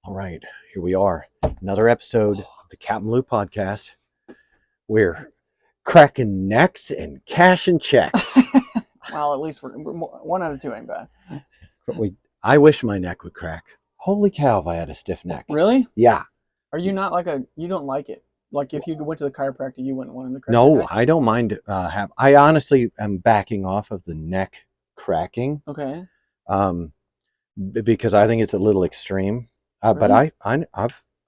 All right, here we are. Another episode of the CapmLew podcast. We're cracking necks and cashing checks. Well, at least we're 1 out of 2 ain't bad. I wish my neck would crack. Holy cow, if I had a stiff neck. Really? Yeah. Are you not you don't like it? Like if you went to the chiropractor, you wouldn't want him to crack No, your neck? I don't mind. I honestly am backing off of the neck cracking. Okay. Because I think it's a little extreme. But Really?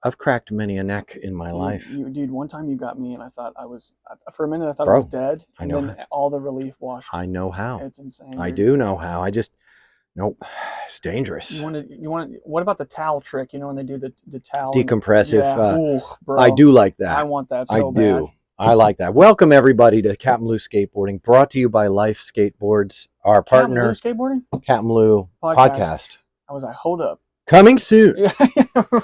I've cracked many a neck in my life. Dude, one time you got me and I thought for a minute I thought Bro, I was dead. I And know then all the relief washed. I know how. It's insane. I Dude. do know how. Nope, it's dangerous. What about the towel trick? You know when they do the towel? Decompressive. Yeah. Ooh, bro. I do like that. I want that so bad. I do. I like that. Welcome everybody to CapmLew Skateboarding, brought to you by Life Skateboards, our partner. CapmLew Skateboarding? CapmLew podcast. Hold up. Coming soon. Yeah,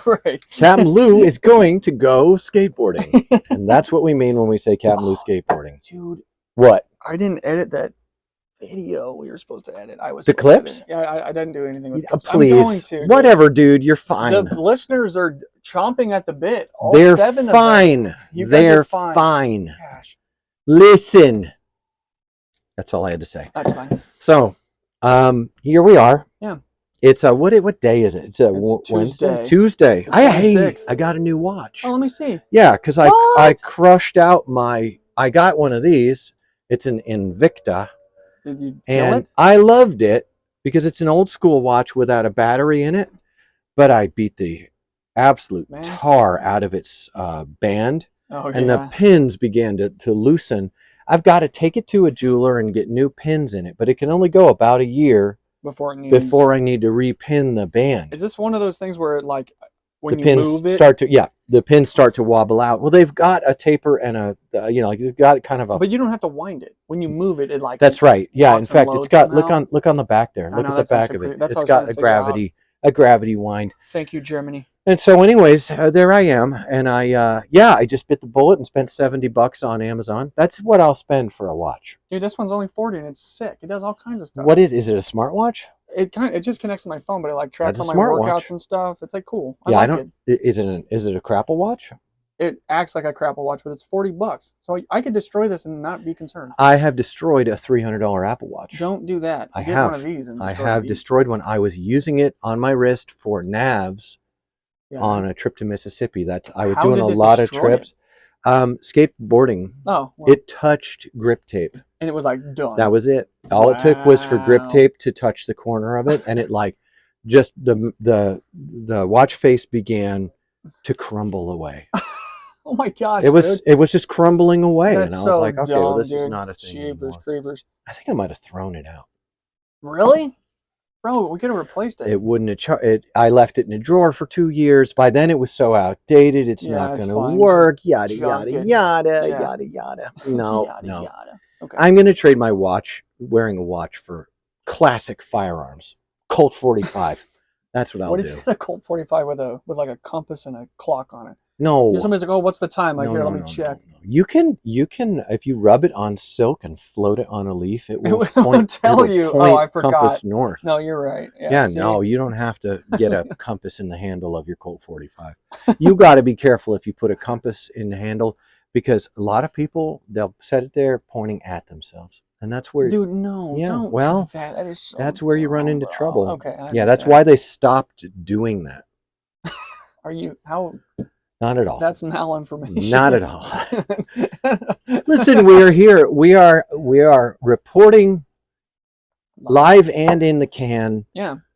right. CapmLew is going to go skateboarding. And that's what we mean when we say CapmLew Skateboarding. Dude. What? I didn't edit that video we were supposed to edit. The clips? Yeah, I didn't do anything with it. Please. I'm going to, whatever, dude. You're fine. The listeners are chomping at the bit. All They're 7 fine. of them. You guys They're are fine. fine. Gosh. Listen. That's all I had to say. That's fine. So, here we are. Yeah. It's what day is it? It's Wednesday. Tuesday. I got a new watch. Oh, let me see. Yeah, because I crushed out I got one of these. It's an Invicta. Did you and kill it? I loved it because it's an old school watch without a battery in it. But I beat the absolute tar out of its band. Oh, and the pins began to loosen. I've got to take it to a jeweler and get new pins in it, but it can only go about a year before I need to repin the band. Is this one of those things where when the you pins move it, the pins start to wobble out? Well, they've got a taper and you've got kind of a. But you don't have to wind it. When you move it, That's right. Yeah. In fact, it's got look on the back there. Look at the back of it. It's got a gravity wind. Thank you, Germany. And so, anyways, there I am, and I just bit the bullet and spent $70 on Amazon. That's what I'll spend for a watch. Dude, this one's only 40 and it's sick. It does all kinds of stuff. What is it? A smartwatch? It just connects to my phone, but it tracks all my workouts and stuff. It's cool. I don't. Is it a Crapple watch? It acts like a Crapple watch, but it's $40. So I could destroy this and not be concerned. I have destroyed a $300 Apple Watch. Don't do that. I have. One of these and I have destroyed one. I was using it on my wrist for navs on a trip to Mississippi. I was doing a lot of trips. Skateboarding. Oh. Well. It touched grip tape. And it was done. That was it. All it took was for grip tape to touch the corner of it, and it just the watch face began to crumble away. Oh my gosh! It was just crumbling away, and I was so like, okay, dumb, well, this dude. is not a thing anymore. Creepers. I think I might have thrown it out. Really? Bro, we could have replaced it. It wouldn't have. I left it in a drawer for 2 years. By then, it was so outdated. It's not going to work. Yada yada yada yada yada. No, no. Yada. Okay. I'm going to trade my watch, wearing a watch, for classic firearms. Colt 45. That's what I'll do. What if you had a Colt 45 with a compass and a clock on it? No. Somebody's like, oh, what's the time? Let me check. No. You can, if you rub it on silk and float it on a leaf, it will tell you. Oh, I forgot. Compass north. No, you're right. No, you don't have to get a compass in the handle of your Colt 45. You got to be careful if you put a compass in the handle, because a lot of people, they'll set it there pointing at themselves. And that's where... Dude, no. Yeah, don't well, do that. That is so that's where you run into trouble. Okay. Yeah, that's why they stopped doing that. How... Not at all. That's malinformation. Not at all. Listen, we're here. We are reporting live and in the can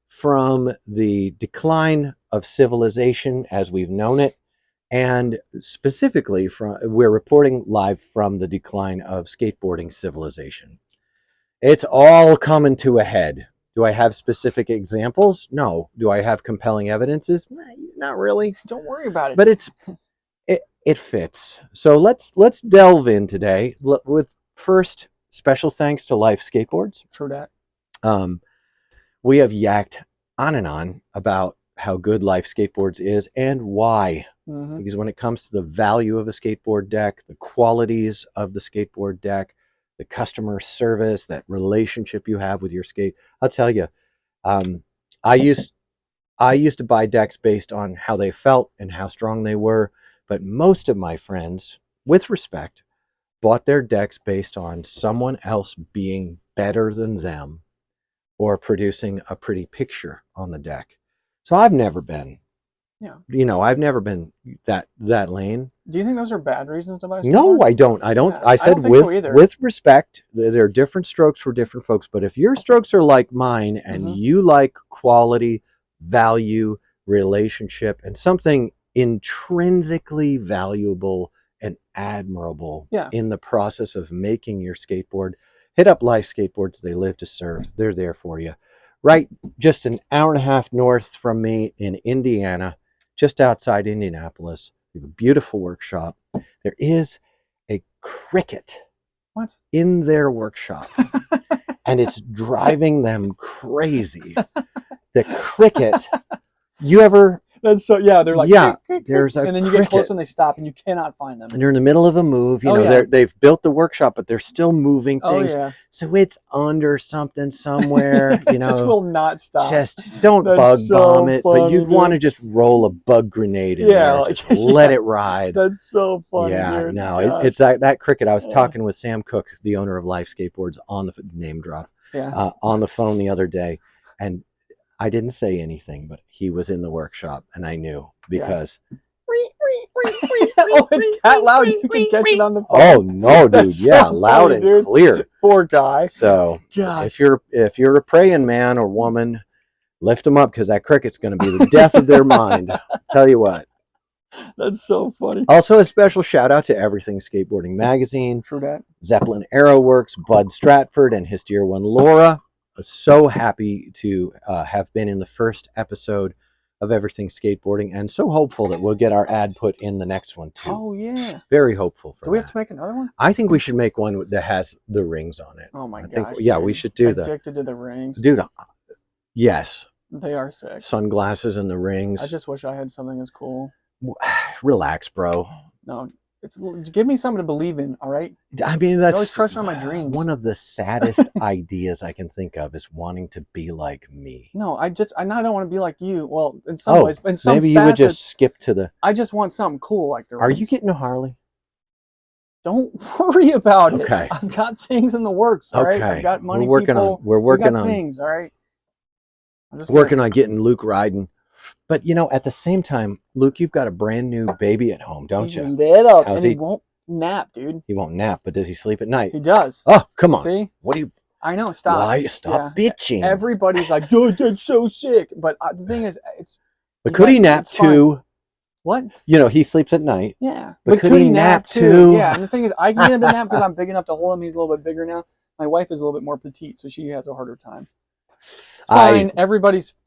from the decline of civilization as we've known it, and specifically we're reporting live from the decline of skateboarding civilization. It's all coming to a head. Do I have specific examples? No. Do I have compelling evidences? Not really. Don't worry about it. But it fits. So let's delve in today with first special thanks to Life Skateboards. True that. We have yacked on and on about how good Life Skateboards is and why. Mm-hmm. Because when it comes to the value of a skateboard deck, the qualities of the skateboard deck, the customer service, that relationship you have with your skate, I'll tell you, I I used to buy decks based on how they felt and how strong they were, but most of my friends, with respect, bought their decks based on someone else being better than them or producing a pretty picture on the deck. So I've never been, I've never been that lane. Do you think those are bad reasons to buy a skateboard? No, I don't. Yeah, I said with respect, there are different strokes for different folks. But if your strokes are like mine and you like quality, value, relationship, and something intrinsically valuable and admirable in the process of making your skateboard, hit up Life Skateboards. They live to serve. They're there for you. Right, just an hour and a half north from me in Indiana, just outside Indianapolis. We have a beautiful workshop. There is a cricket in their workshop, and it's driving them crazy. The cricket, you ever... That's so, yeah, they're like, there's a and then you cricket. get close and they stop and you cannot find them. And they're in the middle of a move, they've built the workshop, but they're still moving things. So it's under something somewhere, It just will not stop. Just don't bug bomb it, but you'd want to just roll a bug grenade in there, just let it ride. That's so funny. Yeah, dude. no, it's that cricket. I was talking with Sam Cook, the owner of Life Skateboards, on the name drop, on the phone the other day, and I didn't say anything, but he was in the workshop, and I knew because. Oh, it's that loud. You can catch it on the phone. Oh no, dude! That's so loud funny, and clear. Poor guy. So if you're a praying man or woman, lift them up because that cricket's going to be the death of their mind. Tell you what. That's so funny. Also, a special shout out to Everything Skateboarding Magazine. True that. Zeppelin Aeroworks, Bud Stratford, and his dear one Laura. So happy to have been in the first episode of Everything Skateboarding, and so hopeful that we'll get our ad put in the next one too. Oh yeah, very hopeful for. Do we have to make another one? I think we should make one that has the rings on it. Oh my gosh! We should do that. Addicted to the rings, dude. Yes, they are sick. Sunglasses and the rings. I just wish I had something as cool. Relax, bro. No. Give me something to believe in, all right? I mean, that's always crushing on my dreams. One of the saddest ideas I can think of is wanting to be like me. No, I don't want to be like you. Well, in some ways, in some maybe you would just skip to the. I just want something cool like the. Are you getting a Harley? Don't worry about it. Okay. I've got things in the works. All right. I've got money. We're working on things. All right. I'm just working on getting Luke riding. But, at the same time, Luke, you've got a brand new baby at home, don't you? Little, and he won't nap, dude. He won't nap, but does he sleep at night? He does. Oh, come on. See? What do you... I know, stop. Stop bitching. Everybody's like, dude, that's so sick. But the thing is, But could he nap too? What? He sleeps at night. Yeah. But could he nap too? Yeah, and the thing is, I can get him to nap because I'm big enough to hold him. He's a little bit bigger now. My wife is a little bit more petite, so she has a harder time. It's fine.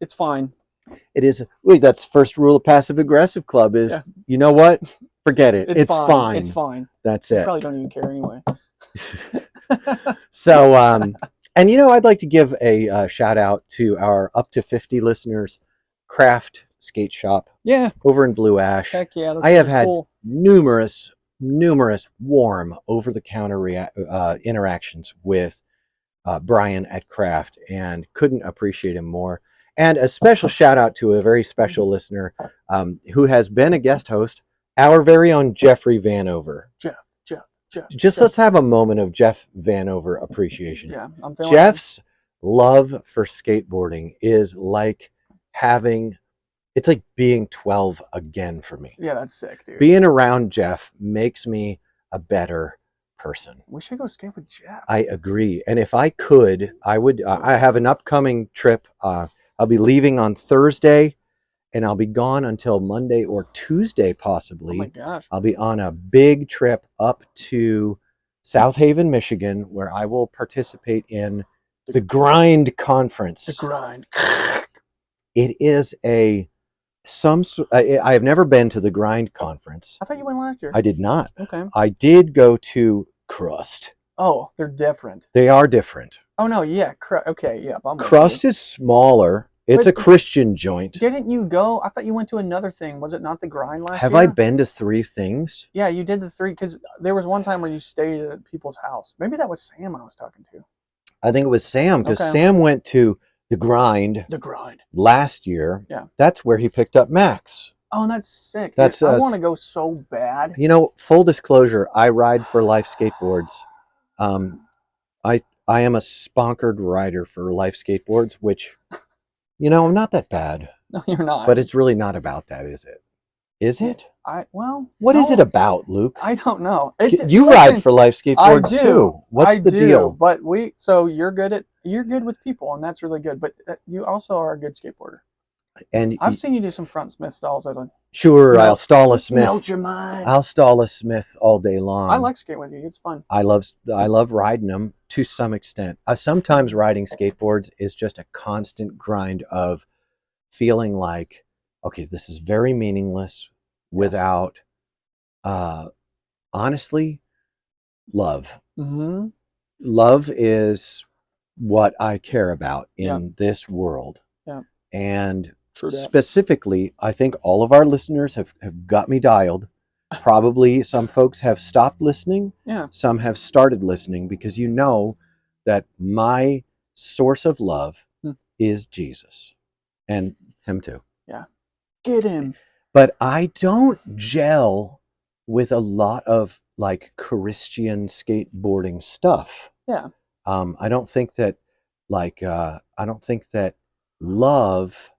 It's fine. It is. Wait, that's first rule of Passive Aggressive Club is, you know what? Forget it. It's fine. It's fine. That's it. You probably don't even care anyway. So, and I'd like to give a shout out to our up to 50 listeners, Craft Skate Shop. Yeah. Over in Blue Ash. Heck yeah. I have had numerous warm over-the-counter interactions with Brian at Craft, and couldn't appreciate him more. And a special shout out to a very special listener who has been a guest host, our very own Jeffrey Vanover. Jeff. Let's have a moment of Jeff Vanover appreciation. Yeah, I'm feeling Jeff's love for skateboarding is like it's like being 12 again for me. Yeah, that's sick, dude. Being around Jeff makes me a better person. We should go skate with Jeff. I agree. And if I could, I would. I have an upcoming trip. I'll be leaving on Thursday, and I'll be gone until Monday or Tuesday, possibly. Oh my gosh. I'll be on a big trip up to South Haven, Michigan, where I will participate in the Grind Conference. The Grind. It is I have never been to the Grind Conference. I thought you went last year. I did not. Okay. I did go to Crust. Oh, they're different. They are different. Oh no, yeah. Okay, yeah. Crust is smaller. It's a Christian joint. Didn't you go? I thought you went to another thing. Was it not the Grind last year? Have I been to 3 things? Yeah, you did the 3 because there was one time where you stayed at people's house. Maybe that was Sam I was talking to. I think it was Sam because Sam went to the grind. The grind. Last year, yeah, that's where he picked up Max. Oh, that's sick. That's I want to go so bad. You know, full disclosure, I ride for Life Skateboards. I am a sponsored rider for Life Skateboards, which, you know, I'm not that bad. No, you're not. But it's really not about that, is it? Is it? What is it about, Luke? I don't know. You ride for Life Skateboards too. What's the deal? But so you're good with people, and that's really good. But you also are a good skateboarder. And I've seen you do some front Smith stalls. Sure, I'll stall a Smith. Melt your mind. I'll stall a Smith all day long. I like skating with you. It's fun. I love riding them to some extent. Sometimes riding skateboards is just a constant grind of feeling like, okay, this is very meaningless without, honestly, love. Mm-hmm. Love is what I care about in this world. Yeah. And specifically, I think all of our listeners have got me dialed. Probably some folks have stopped listening. Yeah. Some have started listening because you know that my source of love is Jesus. And him too. Yeah. Get him. But I don't gel with a lot of like Christian skateboarding stuff. Yeah. I don't think that love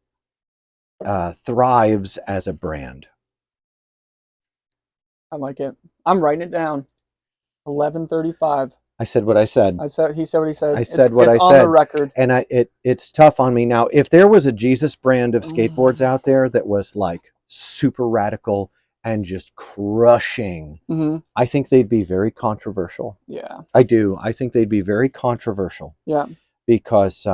thrives as a brand. I like it. I'm writing it down. 11:35. I said what I said. He said what he said. I said what I said. It's on the record. And it's tough on me now. If there was a Jesus brand of skateboards out there that was like super radical and just crushing, I think they'd be very controversial. Yeah. I do. I think they'd be very controversial. Yeah. Because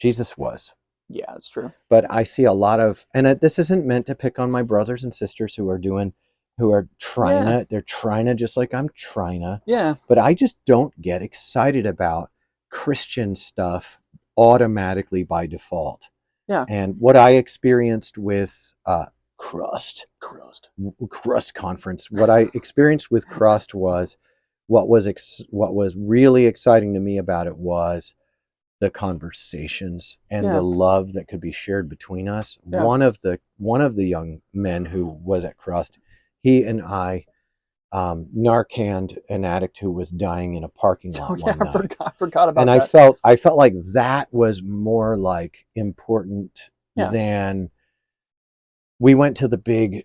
Jesus was. Yeah, that's true. But I see a lot of, and this isn't meant to pick on my brothers and sisters who are trying to, just like I'm trying to. Yeah. But I just don't get excited about Christian stuff automatically by default. Yeah. And what I experienced with Crust Conference, what I experienced with Crust was what was really exciting to me about it was the conversations and the love that could be shared between us. Yeah. One of the young men who was at Crust, he and I Narcaned an addict who was dying in a parking lot one night. I forgot about and that. And I felt like that was more like important than we went to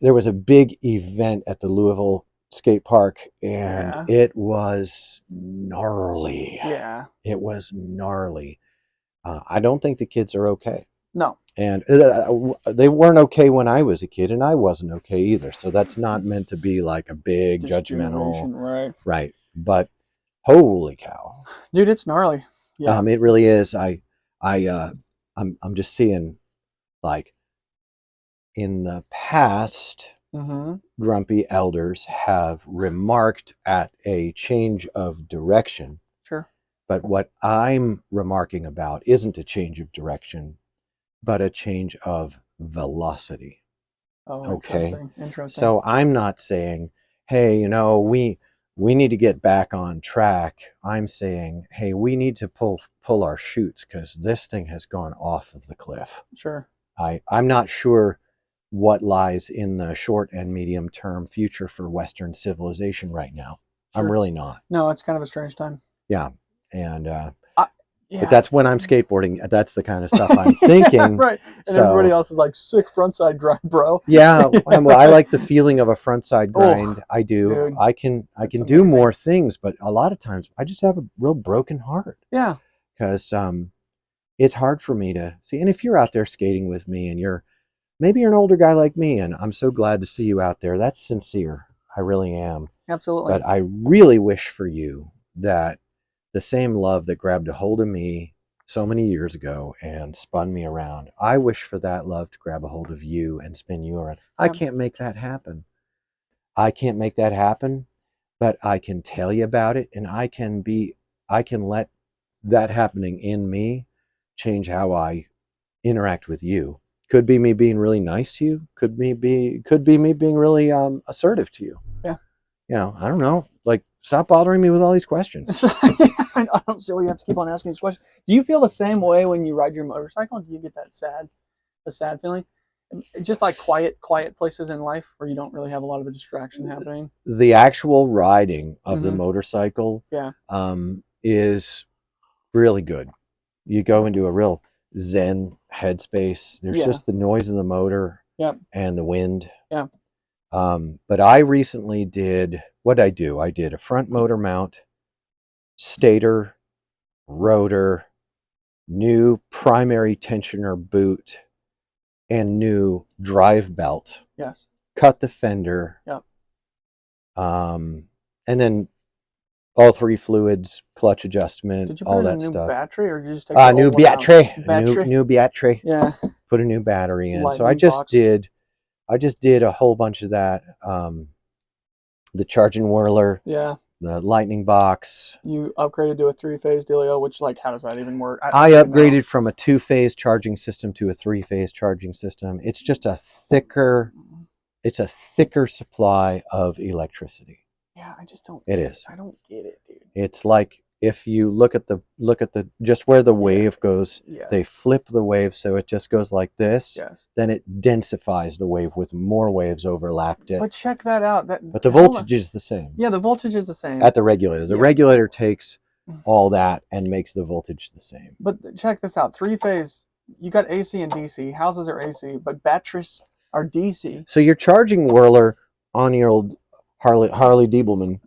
there was a big event at the Louisville skate park and it was gnarly. Yeah. It was gnarly. I don't think the kids are okay. No. And they weren't okay when I was a kid, and I wasn't okay either. So that's not meant to be like a big judgmental, right? But holy cow, dude, it's gnarly. Yeah, it really is. I'm just seeing, like, in the past, grumpy elders have remarked at a change of direction. Sure. But what I'm remarking about isn't a change of direction, but a change of velocity. Oh, okay. Interesting. So I'm not saying, hey, we need to get back on track. I'm saying, hey, we need to pull our chutes because this thing has gone off of the cliff. Sure. I'm not sure what lies in the short and medium term future for Western civilization right now. Sure. I'm really not. No, it's kind of a strange time. Yeah. And but that's when I'm skateboarding. That's the kind of stuff I'm thinking. Right. And everybody else is like, sick frontside grind, bro. Yeah. Well, I like the feeling of a frontside grind. I do. Dude, I can do more things, but a lot of times I just have a real broken heart. Yeah. Because it's hard for me to see. And if you're out there skating with me and maybe you're an older guy like me, and I'm so glad to see you out there. That's sincere. I really am. Absolutely. But I really wish for you that the same love that grabbed a hold of me so many years ago and spun me around, I wish for that love to grab a hold of you and spin you around. I can't make that happen. But I can tell you about it, and I can let that happening in me change how I interact with you. Could be me being really nice to you. Could be me being really assertive to you. Yeah. I don't know. Like, stop bothering me with all these questions. So, I don't see why you have to keep on asking these questions. Do you feel the same way when you ride your motorcycle? Do you get that sad feeling? Just like quiet places in life where you don't really have a lot of a distraction happening. The actual riding of the motorcycle is really good. You go into a real zen headspace. There's just the noise of the motor and the wind. Yeah. But I recently did, what I do? I did a front motor mount, stator, rotor, new primary tensioner boot, and new drive belt. Yes. Cut the fender. Yep. And then all 3 fluids, clutch adjustment, did you all put in that a new stuff. battery, or did you just take the new old one out? battery. New battery. Yeah. Put a new battery in. Lightning so I just did a whole bunch of that. The charging whirler. Yeah. The lightning box. You upgraded to a 3-phase dealio, which, like, how does that even work? I upgraded from a 2-phase charging system to a 3-phase charging system. It's just a thicker supply of electricity. Yeah, I just don't. It is. I don't get it, dude. It's like if you look at the just where the wave goes, they flip the wave so it just goes like this. Yes. Then it densifies the wave with more waves overlapped it. But check that out. But the voltage is the same. Yeah, the voltage is the same. At the regulator. The regulator takes all that and makes the voltage the same. But check this out. 3-phase, you got AC and DC. Houses are AC, but batteries are DC. So your charging whirler on your old Harley Diebelman,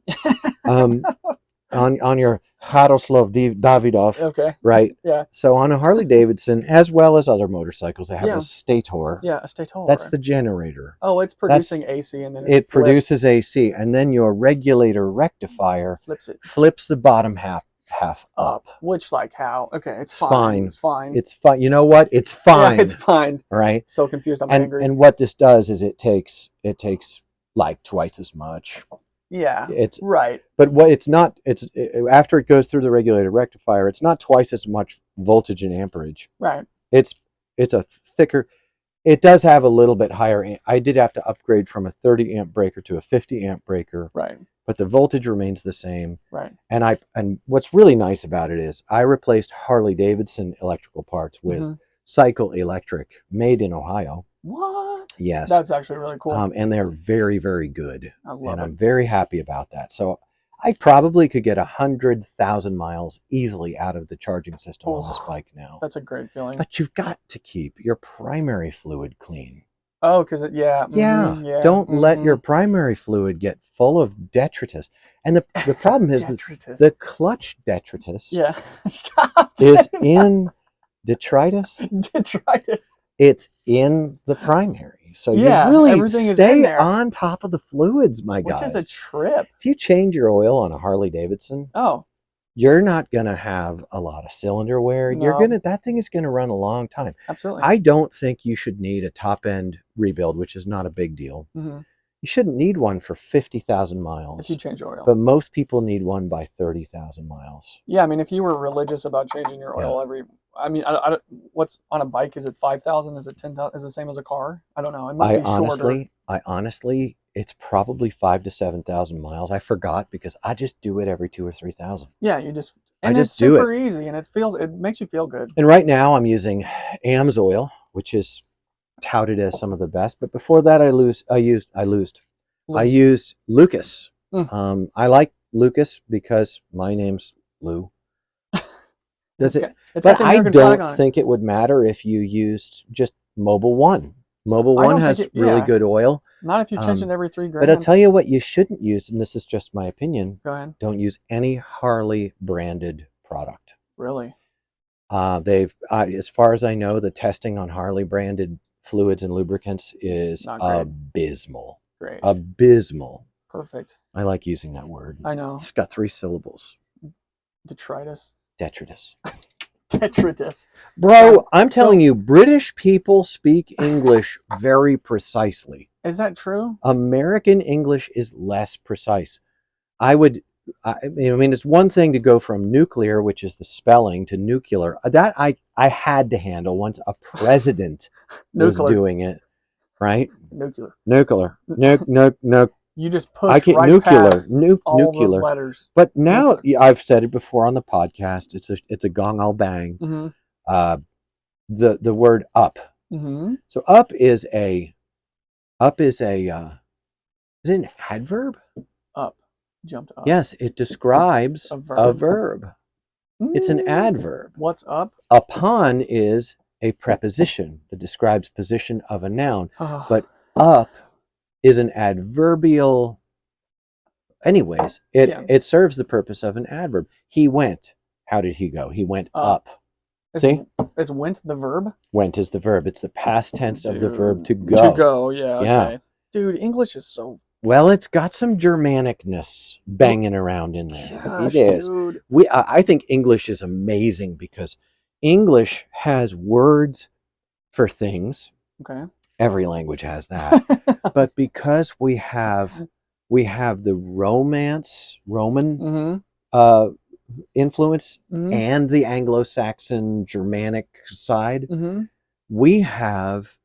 on your Haroslav Davidov, okay, right? Yeah. So on a Harley Davidson, as well as other motorcycles, they have a stator. Yeah, a stator. That's the generator. Oh, it's producing AC, and then it produces AC, and then your regulator rectifier flips the bottom half up. Which, like, how? Okay, it's fine. It's fine. It's fine. You know what? It's fine. Yeah, it's fine. Right? So confused. I'm angry. And what this does is it takes like twice as much. Yeah. It's right. But what it's not, after it goes through the regulator rectifier, it's not twice as much voltage and amperage. Right. It's a thicker. It does have a little bit higher. I did have to upgrade from a 30 amp breaker to a 50 amp breaker. Right. But the voltage remains the same. Right. And what's really nice about it is I replaced Harley Davidson electrical parts with Cycle Electric, made in Ohio. What? Yes. That's actually really cool. And they're very, very good. I love it. I'm very happy about that. So I probably could get 100,000 miles easily out of the charging system on this bike now. That's a great feeling. But you've got to keep your primary fluid clean. Oh, because Don't let your primary fluid get full of detritus. And the problem is the clutch detritus is in detritus. Detritus. It's in the primary. So you really stay on top of the fluids, my guys. Which is a trip. If you change your oil on a Harley Davidson, you're not going to have a lot of cylinder wear. No. That thing is going to run a long time. Absolutely. I don't think you should need a top-end rebuild, which is not a big deal. Mm-hmm. You shouldn't need one for 50,000 miles. If you change oil. But most people need one by 30,000 miles. Yeah, I mean, if you were religious about changing your oil what's on a bike? Is it 5,000? Is it 10,000? Is it the same as a car? I don't know. It must be shorter. I honestly, it's probably 5,000 to 7,000 miles. I forgot because I just do it every 2,000 or 3,000. Yeah, it's super easy, and it makes you feel good. And right now I'm using AMS oil, which is touted as some of the best. But before that, I used Lucas. I like Lucas because my name's Lou. But I don't think it would matter if you used just Mobil 1. Mobil 1 has really good oil. Not if you change it every 3 grand. But I'll tell you what you shouldn't use, and this is just my opinion. Go ahead. Don't use any Harley branded product. Really? As far as I know, the testing on Harley branded fluids and lubricants is abysmal. Great. Abysmal. Perfect. I like using that word. I know. It's got 3 syllables. Detritus. Detritus. Detritus. Bro, I'm telling you, British people speak English very precisely. Is that true? American English is less precise. I mean, it's one thing to go from nuclear, which is the spelling, to nuclear. That I had to handle once a president was doing it, right? Nuclear. You just push right past all the letters. But now I've said it before on the podcast. It's a gong I'll bang. Mm-hmm. The word up. Mm-hmm. So up is is it an adverb? Up, jumped up. Yes, it describes a verb. It's an adverb. What's up? Upon is a preposition that describes position of a noun, but up is an adverbial. Anyways, it serves the purpose of an adverb. He went. How did he go? He went up. See? Is went the verb? Went is the verb. It's the past tense of the verb to go. To go, yeah, okay. Dude, English is so... Well, it's got some Germanicness banging around in there. Gosh, it is. Dude. I think English is amazing because English has words for things. Okay. Every language has that. But because we have the Roman influence and the Anglo-Saxon Germanic side, we have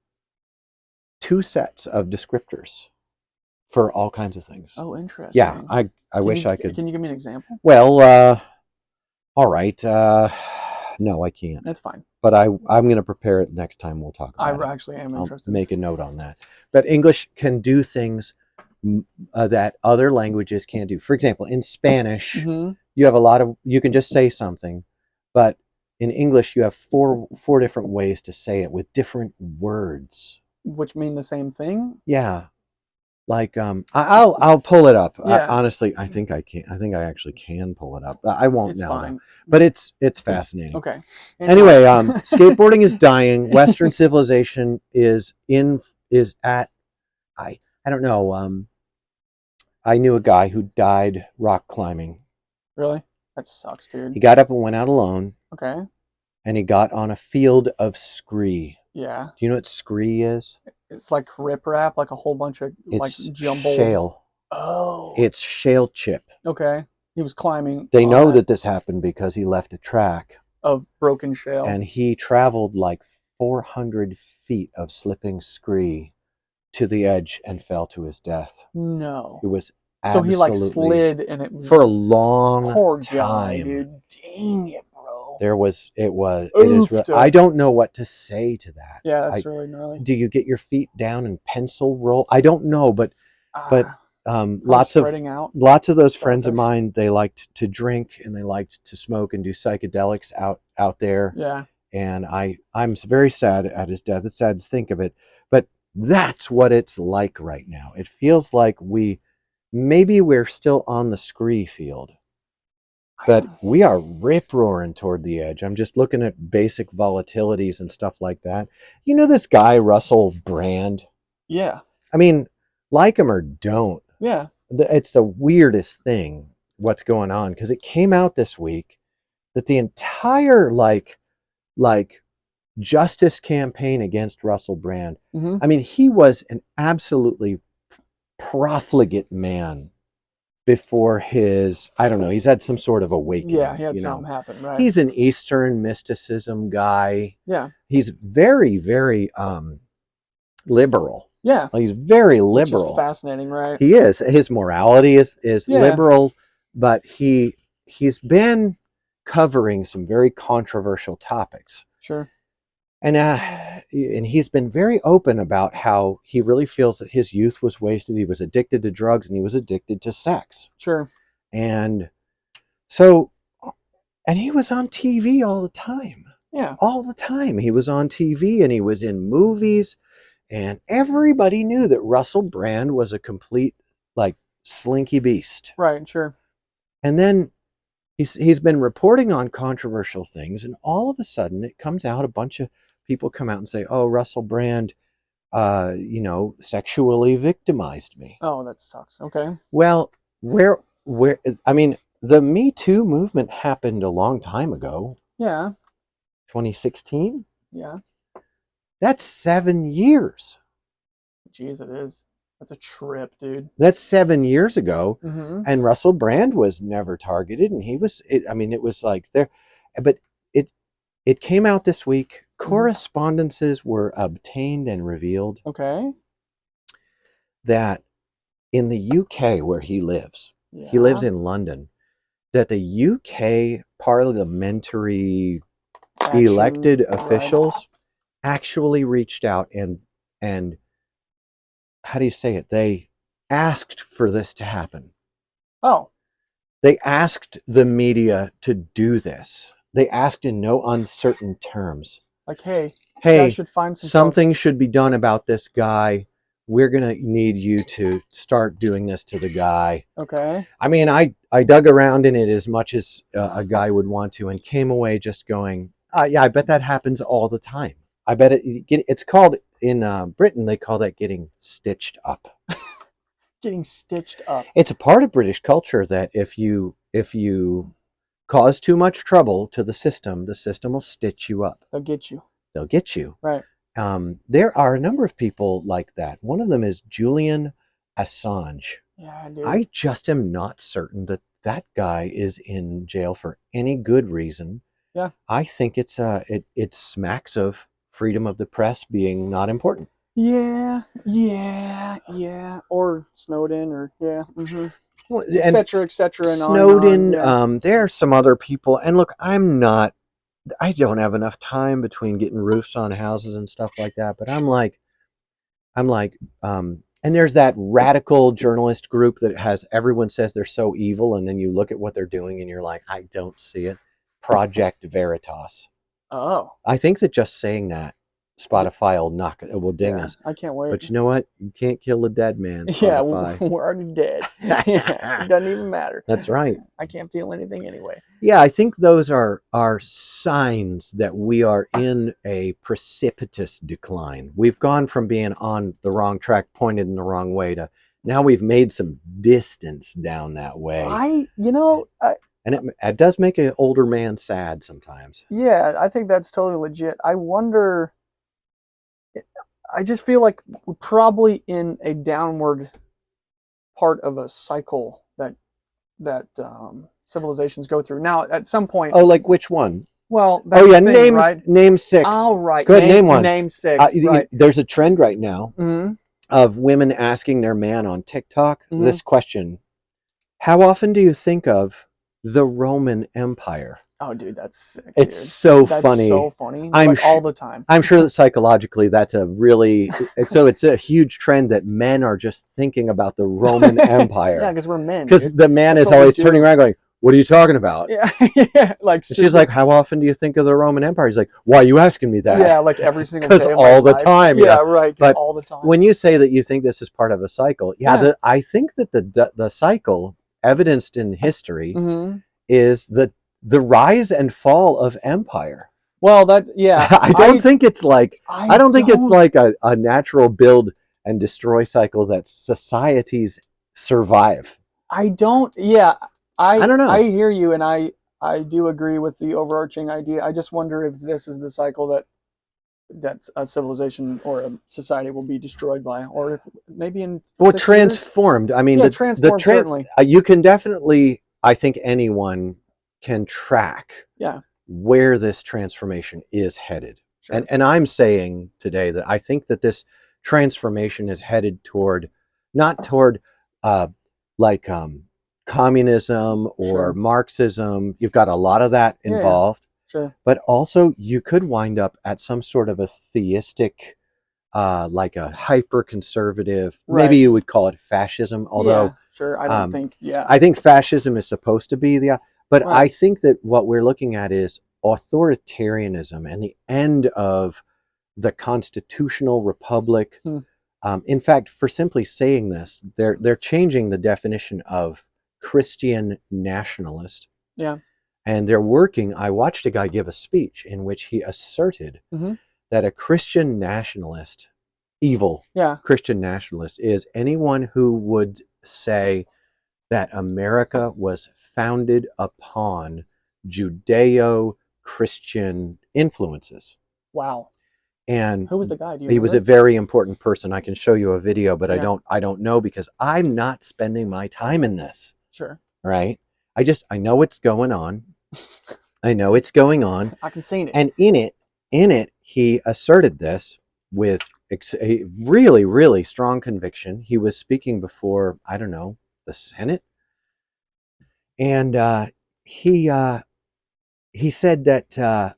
two sets of descriptors for all kinds of things. Oh, interesting. Yeah, I wish I could. Can you give me an example? Well, all right. No, I can't. That's fine. But I'm going to prepare it next time we'll talk about it. I actually am interested. I'll make a note on that. But English can do things that other languages can't do. For example, in Spanish, you have you can just say something, but in English, you have four different ways to say it with different words. Which mean the same thing? Yeah. Like, I'll pull it up. Yeah. Honestly, I think I can. I think I actually can pull it up. I won't now, but it's fascinating. Okay. Anyway, skateboarding is dying. Western civilization is at. I don't know. I knew a guy who died rock climbing. Really? That sucks, dude. He got up and went out alone. Okay. And he got on a field of scree. Yeah. Do you know what scree is? It's like riprap, like a whole bunch of jumbled shale. Oh. It's shale chip. Okay. He was climbing. They know that this happened because he left a track of broken shale. And he traveled like 400 feet of slipping scree to the edge and fell to his death. No. It was absolutely... So he like slid and it was... For a long poor time. Guy, dude. Dang it, bro. I don't know what to say to that. Yeah, that's really gnarly. Do you get your feet down and pencil roll? I don't know, but lots of those friends of mine, they liked to drink and they liked to smoke and do psychedelics out there. Yeah. And I'm very sad at his death. It's sad to think of it, but that's what it's like right now. It feels like we're still on the scree field. But we are rip-roaring toward the edge. I'm just looking at basic volatilities and stuff like that. You know this guy, Russell Brand? Yeah. I mean, like him or don't. Yeah. It's the weirdest thing what's going on, because it came out this week that the entire like justice campaign against Russell Brand, I mean, he was an absolutely profligate man before his, I don't know, he's had some sort of awakening. Yeah, he had something happen, right? He's an Eastern mysticism guy. Yeah. He's very, very liberal. Yeah. He's very liberal. Which is fascinating, right? He is. His morality is liberal, but he's been covering some very controversial topics. Sure. And he's been very open about how he really feels that his youth was wasted. He was addicted to drugs and he was addicted to sex. Sure. And so, and he was on TV all the time. Yeah. All the time. He was on TV and he was in movies, and everybody knew that Russell Brand was a complete, like, slinky beast. Right, sure. And then he's been reporting on controversial things, and all of a sudden it comes out, a bunch of people come out and say, oh, Russell Brand, sexually victimized me. Oh, that sucks. Okay. Well, I mean, the Me Too movement happened a long time ago. Yeah. 2016? Yeah. That's 7 years. Jeez, it is. That's a trip, dude. That's 7 years ago. And Russell Brand was never targeted, and it was like there, but it came out this week. Correspondences were obtained and revealed. Okay. That in the UK where he lives, he Yeah. lives in London, that the UK parliamentary elected officials actually reached out and how do you say it? They asked for this to happen. Oh. They asked the media to do this. They asked in no uncertain terms. Like, hey, hey, should find something should be done about this guy. We're going to need you to start doing this to the guy. Okay. I mean, I dug around in it as much as a guy would want to and came away just going, yeah, I bet that happens all the time. I bet it's called, in Britain, they call that getting stitched up. Getting stitched up. It's a part of British culture that if you cause too much trouble to the system will stitch you up. They'll get you. They'll get you. Right. There are a number of people like that. One of them is Julian Assange. Yeah, dude. I just am not certain that that guy is in jail for any good reason. Yeah. I think it smacks of freedom of the press being not important. Yeah. Or Snowden, or etc. And Snowden. On, there are some other people, and look, I don't have enough time between getting roofs on houses and stuff like that. But I'm like, and there's that radical journalist group that has, everyone says they're so evil, and then you look at what they're doing and you're like, I don't see it. Project Veritas. Oh. I think that just saying that, Spotify will ding us. I can't wait. But you know what? You can't kill a dead man, Spotify. Yeah, we're already dead. It doesn't even matter. That's right. I can't feel anything anyway. Yeah, I think those are signs that we are in a precipitous decline. We've gone from being on the wrong track, pointed in the wrong way, to now we've made some distance down that way. And it does make an older man sad sometimes. Yeah, I think that's totally legit. I wonder, I just feel like we're probably in a downward part of a cycle that civilizations go through. Now, at some point. Oh, like which one? Well, that's name 6. All right. Good, name one. Name 6. Right. There's a trend right now of women asking their man on TikTok this question: how often do you think of the Roman Empire? Oh, dude, that's sick. It's dude. so that's funny. So funny. All the time. I'm sure that psychologically, that's a really it's a huge trend that men are just thinking about the Roman Empire. Yeah, because we're men. Because the man is always turning around going, "What are you talking about?" Yeah, like she's like, "How often do you think of the Roman Empire?" He's like, "Why are you asking me that?" Yeah, like every single day. Because all the time. Yeah, right. But all the time. When you say that you think this is part of a cycle, I think that the cycle evidenced in history is the rise and fall of empire. Well, I don't think it's like a natural build and destroy cycle that societies survive. I don't. Yeah, I don't know. I hear you, and I do agree with the overarching idea. I just wonder if this is the cycle that a civilization or a society will be destroyed by, or if maybe in transformed. Years? I mean, transformed certainly. You can definitely. I think anyone can track where this transformation is headed. Sure. And I'm saying today that I think that this transformation is headed toward, not toward communism or Marxism. You've got a lot of that involved. Sure. But also you could wind up at some sort of a theistic, like a hyper-conservative, maybe you would call it fascism, although I don't think, I think fascism is supposed to be but I think that what we're looking at is authoritarianism and the end of the constitutional republic. In fact, for simply saying this, they're changing the definition of Christian nationalist. Yeah. And they're working. I watched a guy give a speech in which he asserted that a Christian nationalist, evil Christian nationalist, is anyone who would say that America was founded upon Judeo-Christian influences. Wow. And who was the guy? He was a very important person. I can show you a video, but I don't know because I'm not spending my time in this. Sure. Right? I know what's going on. I know it's going on. I can see it. And in it, he asserted this with a really, really strong conviction. He was speaking before, I don't know, the Senate, and he said that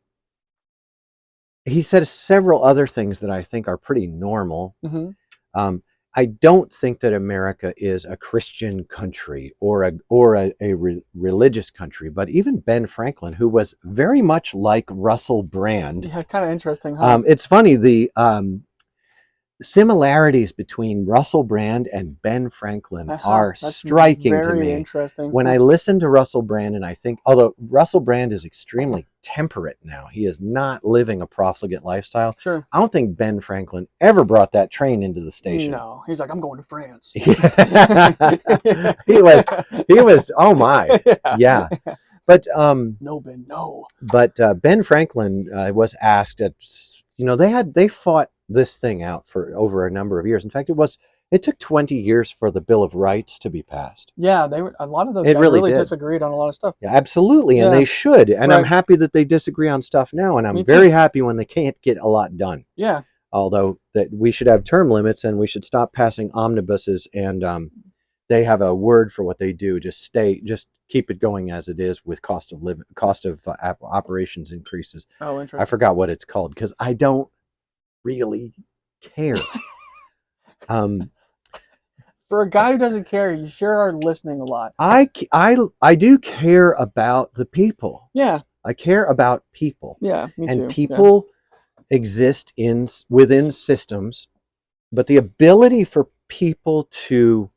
he said several other things that I think are pretty normal. Mm-hmm. I don't think that America is a Christian country or a religious country, but even Ben Franklin, who was very much like Russell Brand. Yeah, kind of interesting, huh? It's funny, the similarities between Russell Brand and Ben Franklin are striking to me. Interesting. When I listen to Russell Brand, and I think, although Russell Brand is extremely temperate now, he is not living a profligate lifestyle. Sure. I don't think Ben Franklin ever brought that train into the station. No, he's like, I'm going to France. He was, oh my, yeah. But no, Ben, no. But Ben Franklin was asked at, they fought this thing out for over a number of years. In fact, it took 20 years for the Bill of Rights to be passed. Yeah, a lot of those guys really disagreed on a lot of stuff. Yeah, absolutely, and they should. And I'm happy that they disagree on stuff now, and I'm very happy when they can't get a lot done. Yeah. Although that we should have term limits and we should stop passing omnibuses, and they have a word for what they do. Just keep it going as it is with cost of operations increases. Oh, interesting. I forgot what it's called because I don't really care. For a guy who doesn't care, you sure are listening a lot. I do care about the people. Yeah. I care about people. Yeah, me too. And people exist within systems, but the ability for people to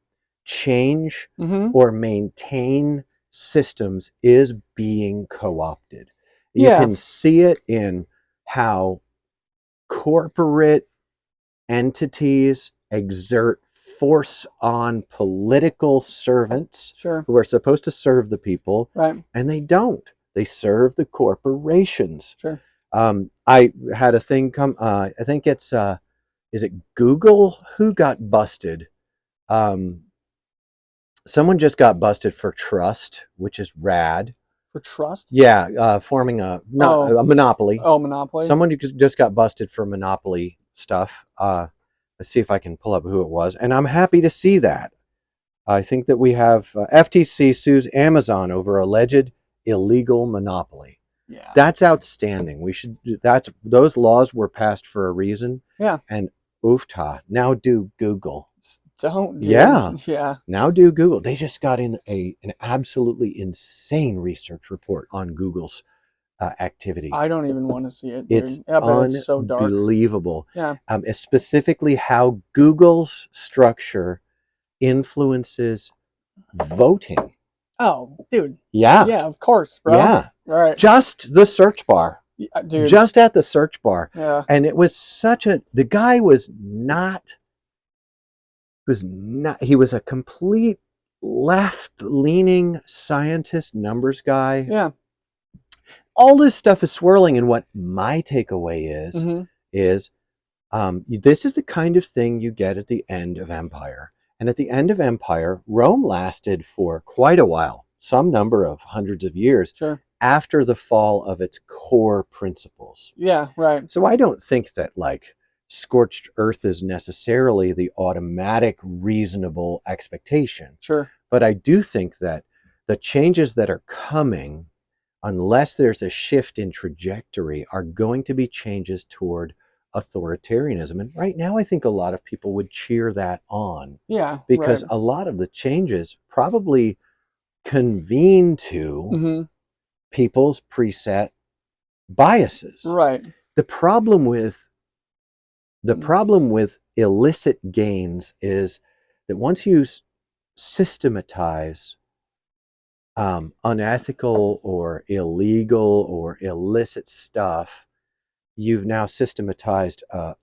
change or maintain systems is being co-opted. You can see it in how corporate entities exert force on political servants who are supposed to serve the people, and they don't. They serve the corporations. Sure. I had a thing come. I think it's is it Google who got busted? Someone just got busted for trust, which is rad. For trust? Yeah, forming a monopoly. Oh, monopoly. Someone just got busted for monopoly stuff. Let's see if I can pull up who it was, and I'm happy to see that. I think that we have FTC sues Amazon over alleged illegal monopoly. Yeah, that's outstanding. Those laws were passed for a reason. Yeah, and oofta, now do Google. Don't. Dude. Yeah. Now do Google. They just got in an absolutely insane research report on Google's activity. I don't even want to see it. Dude. It's so dark. Unbelievable. Yeah. Specifically, how Google's structure influences voting. Oh, dude. Yeah. Yeah, of course, bro. Yeah. All right. Just the search bar. Yeah, dude. Just at the search bar. Yeah. And it was the guy was he was a complete left-leaning scientist, numbers guy. Yeah. All this stuff is swirling, and what my takeaway is this is the kind of thing you get at the end of Empire. And at the end of Empire, Rome lasted for quite a while, some number of hundreds of years, after the fall of its core principles. Yeah, right. So I don't think that scorched earth is necessarily the automatic reasonable expectation. Sure. But I do think that the changes that are coming, unless there's a shift in trajectory, are going to be changes toward authoritarianism. And right now I think a lot of people would cheer that on. Yeah. Because a lot of the changes probably convene to people's preset biases. Right. The problem with illicit gains is that once you systematize unethical or illegal or illicit stuff, you've now systematized a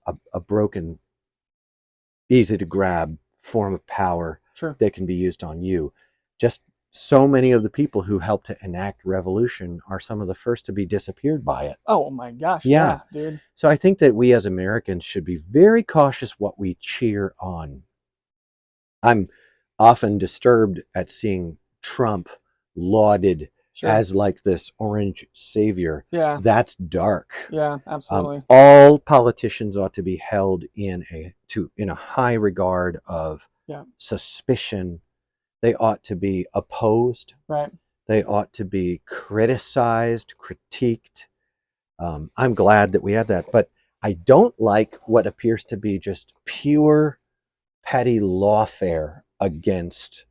broken, easy to grab form of power that can be used on you. Just so many of the people who helped to enact revolution are some of the first to be disappeared by it. Oh my gosh. Yeah, dude. So I think that we as Americans should be very cautious what we cheer on. I'm often disturbed at seeing Trump lauded as like this orange savior. Yeah. That's dark. Yeah, absolutely. All politicians ought to be held in a high regard of suspicion. They ought to be opposed. Right. They ought to be criticized, critiqued. I'm glad that we had that, but I don't like what appears to be just pure petty lawfare against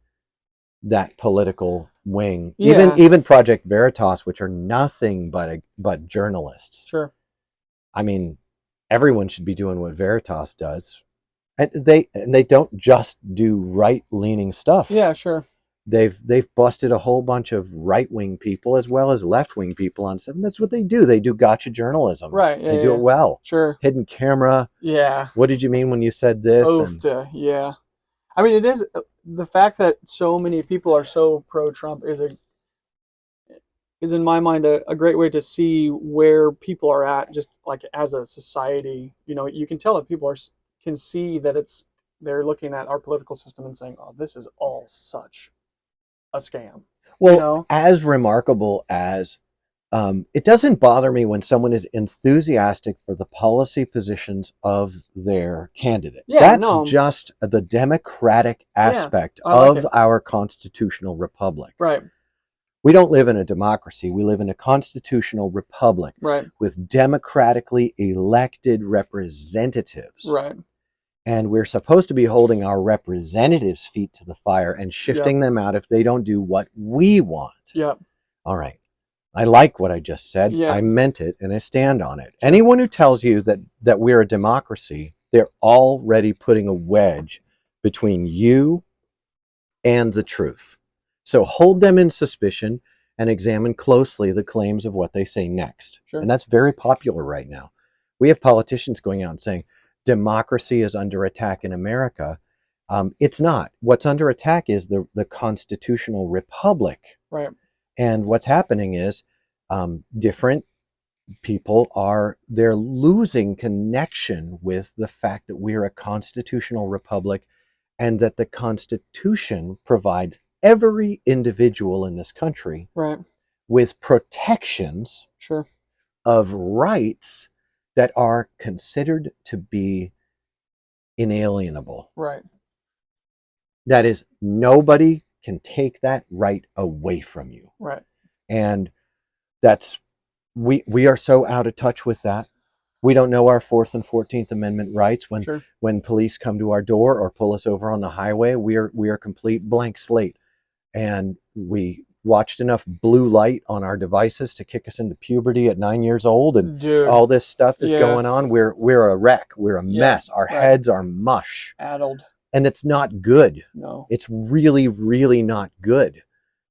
that political wing. Even Project Veritas, which are nothing but journalists. Sure. I mean, everyone should be doing what Veritas does, and they don't just do right-leaning stuff. Yeah, sure. They've busted a whole bunch of right-wing people as well as left-wing people on stuff. And that's what they do. They do gotcha journalism. Right. Yeah, they do it well. Sure. Hidden camera. Yeah. What did you mean when you said this? Yeah. I mean, it is the fact that so many people are so pro-Trump is in my mind a great way to see where people are at, just like as a society. You know, you can tell that people can see that they're looking at our political system and saying, "Oh, this is all such a scam." Well, as remarkable as it doesn't bother me when someone is enthusiastic for the policy positions of their candidate. That's just the democratic aspect of our constitutional republic. Right. We don't live in a democracy. We live in a constitutional republic with democratically elected representatives. Right. And we're supposed to be holding our representatives' feet to the fire and shifting them out if they don't do what we want. Yep. All right. I like what I just said. I meant it, and I stand on it. Sure. Anyone who tells you that we're a democracy, they're already putting a wedge between you and the truth. So hold them in suspicion and examine closely the claims of what they say next. Sure. And that's very popular right now. We have politicians going out and saying, democracy is under attack in America. It's not. What's under attack is the constitutional republic. Right. And what's happening is different people they're losing connection with the fact that we're a constitutional republic and that the Constitution provides every individual in this country with protections of rights that are considered to be inalienable. Right. That is, nobody can take that right away from you. Right. And we are so out of touch with that. We don't know our 4th and 14th Amendment rights. When police come to our door or pull us over on the highway, we are complete blank slate. And we watched enough blue light on our devices to kick us into puberty at 9 years old, and all this stuff is going on. We're a wreck. We're a mess. Our heads are mush. Addled. And it's not good. No. It's really, really not good.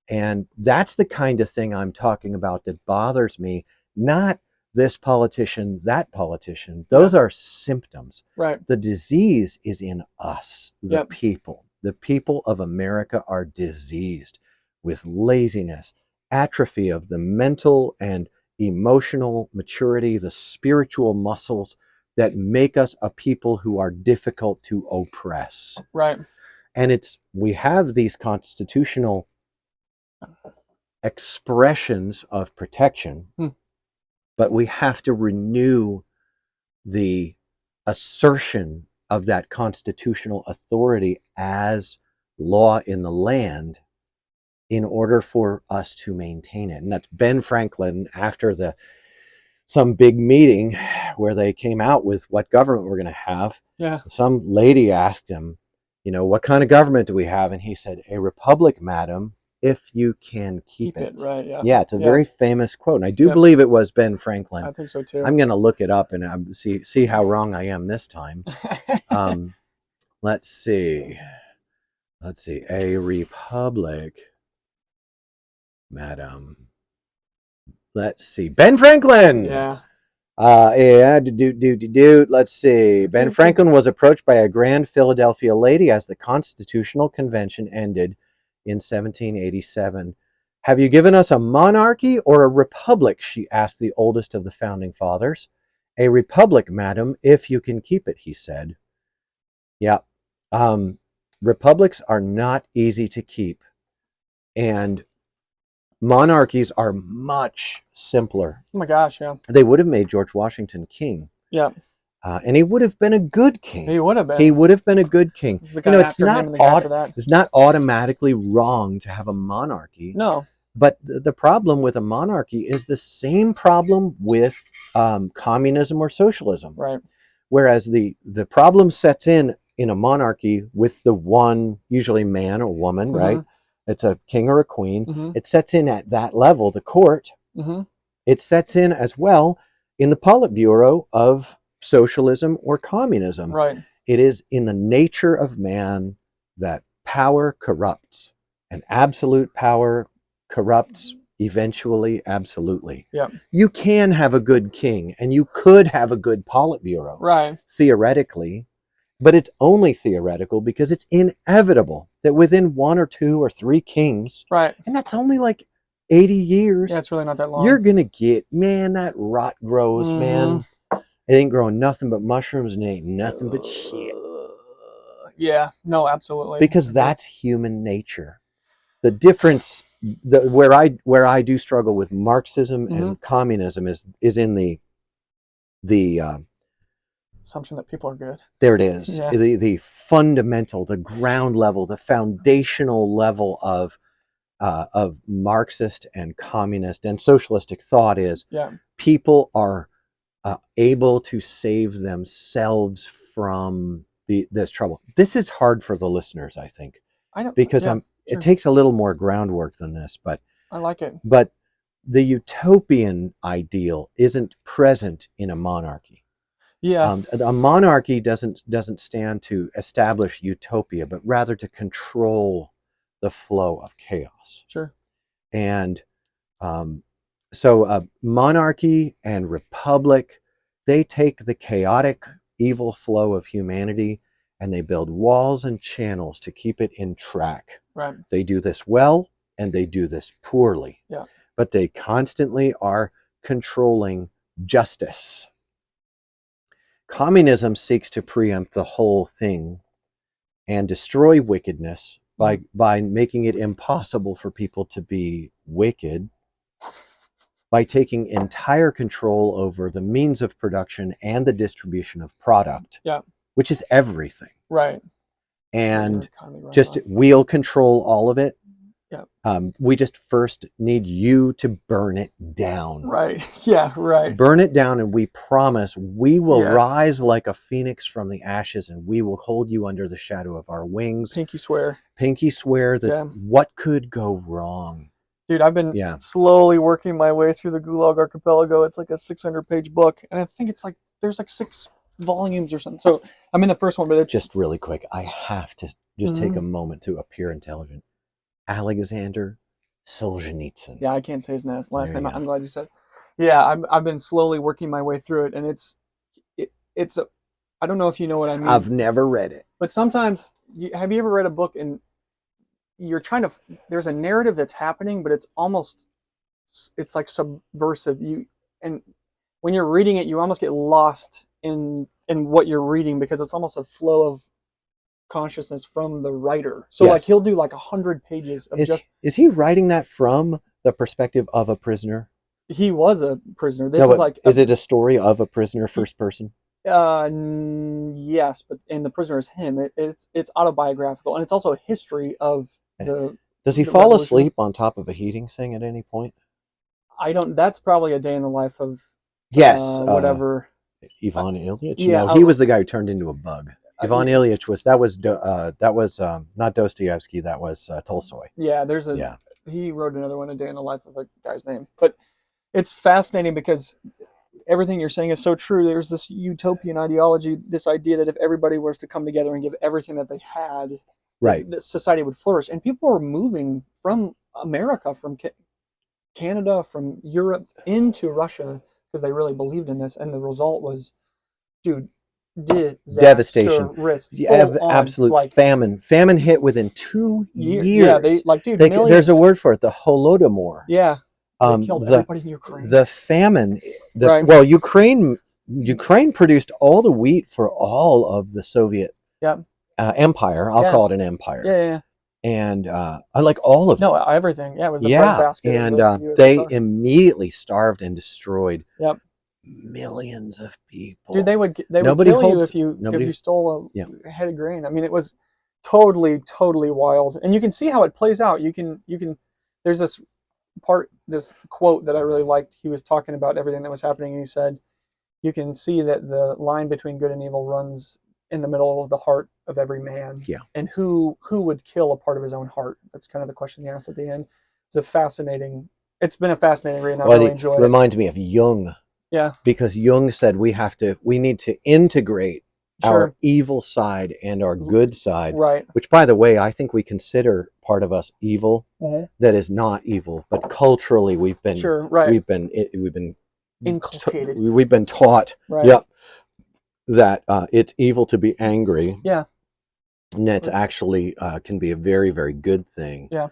And that's the kind of thing I'm talking about that bothers me. Not this politician, that politician. Those are symptoms. Right. The disease is in us, the people. The people of America are diseased with laziness, atrophy of the mental and emotional maturity, the spiritual muscles that make us a people who are difficult to oppress. Right. And we have these constitutional expressions of protection, but we have to renew the assertion of that constitutional authority as law in the land in order for us to maintain it. And that's Ben Franklin, after some big meeting where they came out with what government we're going to have. Yeah. Some lady asked him, what kind of government do we have? And he said, a republic, madam, if you can keep it. Right. Yeah. Yeah, it's a very famous quote. And I do believe it was Ben Franklin. I think so too. I'm going to look it up and see how wrong I am this time. Let's see. A republic, madam. Let's see. Ben Franklin. Yeah. Let's see. Ben Franklin was approached by a grand Philadelphia lady as the Constitutional Convention ended in 1787. Have you given us a monarchy or a republic? She asked the oldest of the founding fathers. A republic, madam, if you can keep it, he said. Yeah. Republics are not easy to keep. And monarchies are much simpler. Oh my gosh, yeah. They would have made George Washington king. Yeah. And he would have been a good king. He would have been. He would have been a good king. It's not automatically wrong to have a monarchy. No. But the problem with a monarchy is the same problem with communism or socialism. Right. Whereas the problem sets in a monarchy with the one, usually man or woman, Mm-hmm. right? It's a king or a queen. Mm-hmm. It sets in at that level, the court. Mm-hmm. It sets in as well in the Politburo of socialism or communism. Right. It is in the nature of man that power corrupts, and absolute power corrupts eventually, absolutely. Yeah. You can have a good king, and you could have a good Politburo, right? Theoretically, but it's only theoretical because it's inevitable that within 1 or 2 or 3 kings, right, and that's only like 80 years. Yeah, it's really not that long. You're gonna get, man, that rot grows, man. It ain't growing nothing but mushrooms, and it ain't nothing but shit. Yeah, no, absolutely. Because that's human nature. The difference, where I do struggle with Marxism and communism is in the assumption that people are good. There it is. Yeah. The fundamental, the ground level, the foundational level of Marxist and communist and socialistic thought is people are able to save themselves from this trouble. This is hard for the listeners, I think. I know, because it takes a little more groundwork than this, but I like it. But the utopian ideal isn't present in a monarchy. Yeah. A monarchy doesn't stand to establish utopia, but rather to control the flow of chaos. Sure. And so monarchy and republic, they take the chaotic, evil flow of humanity and they build walls and channels to keep it in track. Right. They do this well and they do this poorly. Yeah. But they constantly are controlling justice. Communism seeks to preempt the whole thing and destroy wickedness by making it impossible for people to be wicked, by taking entire control over the means of production and the distribution of product, which is everything. Right. And just we'll control all of it. Yeah. We just first need you to burn it down. Right. Yeah, right. Burn it down, and we promise we will rise like a phoenix from the ashes, and we will hold you under the shadow of our wings. Pinky swear. Pinky swear that what could go wrong? Dude, I've been slowly working my way through the Gulag Archipelago. It's like a 600-page book, and I think it's like there's like 6 volumes or something. So I'm in the first one, but it's just really quick. I have to just take a moment to appear intelligent. Alexander Solzhenitsyn. Yeah, I can't say his last name. I'm glad you said. Yeah, I've been slowly working my way through it, and it's a. I don't know if you know what I mean. I've never read it, but sometimes have you ever read a book and you're trying to? There's a narrative that's happening, but it's like subversive. And when you're reading it, you almost get lost in what you're reading because it's almost a flow of consciousness from the writer. So like he'll do like 100 pages of is he writing that from the perspective of a prisoner? He was a prisoner. This is like is it a story of a prisoner first person? Yes, but and the prisoner is him. It's autobiographical, and it's also a history of the. Does he fall asleep on top of a heating thing at any point? I don't. That's probably a day in the life of whatever. Ivan Ilyich. Yeah, no, he was the guy who turned into a bug. Ivan Ilyich was not Dostoevsky. That was Tolstoy. Yeah, he wrote another one, A Day in the Life of a Guy's Name. But it's fascinating because everything you're saying is so true. There's this utopian ideology, this idea that if everybody was to come together and give everything that they had, that society would flourish. And people were moving from America, from Canada, from Europe into Russia because they really believed in this. And the result was, dude, devastation, absolute famine. Famine hit within 2 years. Yeah, there's a word for it, the Holodomor. Yeah, they killed everybody in Ukraine. The famine. Well, Ukraine produced all the wheat for all of the Soviet empire. I'll call it an empire. Yeah. and I like all of it. No, everything. Yeah, it was the breadbasket. And of the they USSR. immediately starved and destroyed Yep. millions of people. Dude, they would kill you if you stole a head of grain. I mean, it was totally wild, and you can see how it plays out. You can there's this quote that I really liked. He was talking about everything that was happening, and he said, you can see that the line between good and evil runs in the middle of the heart of every man. Yeah. And who would kill a part of his own heart? That's kind of the question he asked at the end. It's been a fascinating read, and I really enjoyed it. Reminds me of Jung. Yeah. Because Jung said we need to integrate our evil side and our good side. Right. Which, by the way, I think we consider part of us evil that is not evil, but culturally we've been inculcated. We've been taught. Right. Yep. That it's evil to be angry. Yeah. And it's actually can be a very, very good thing. Yeah.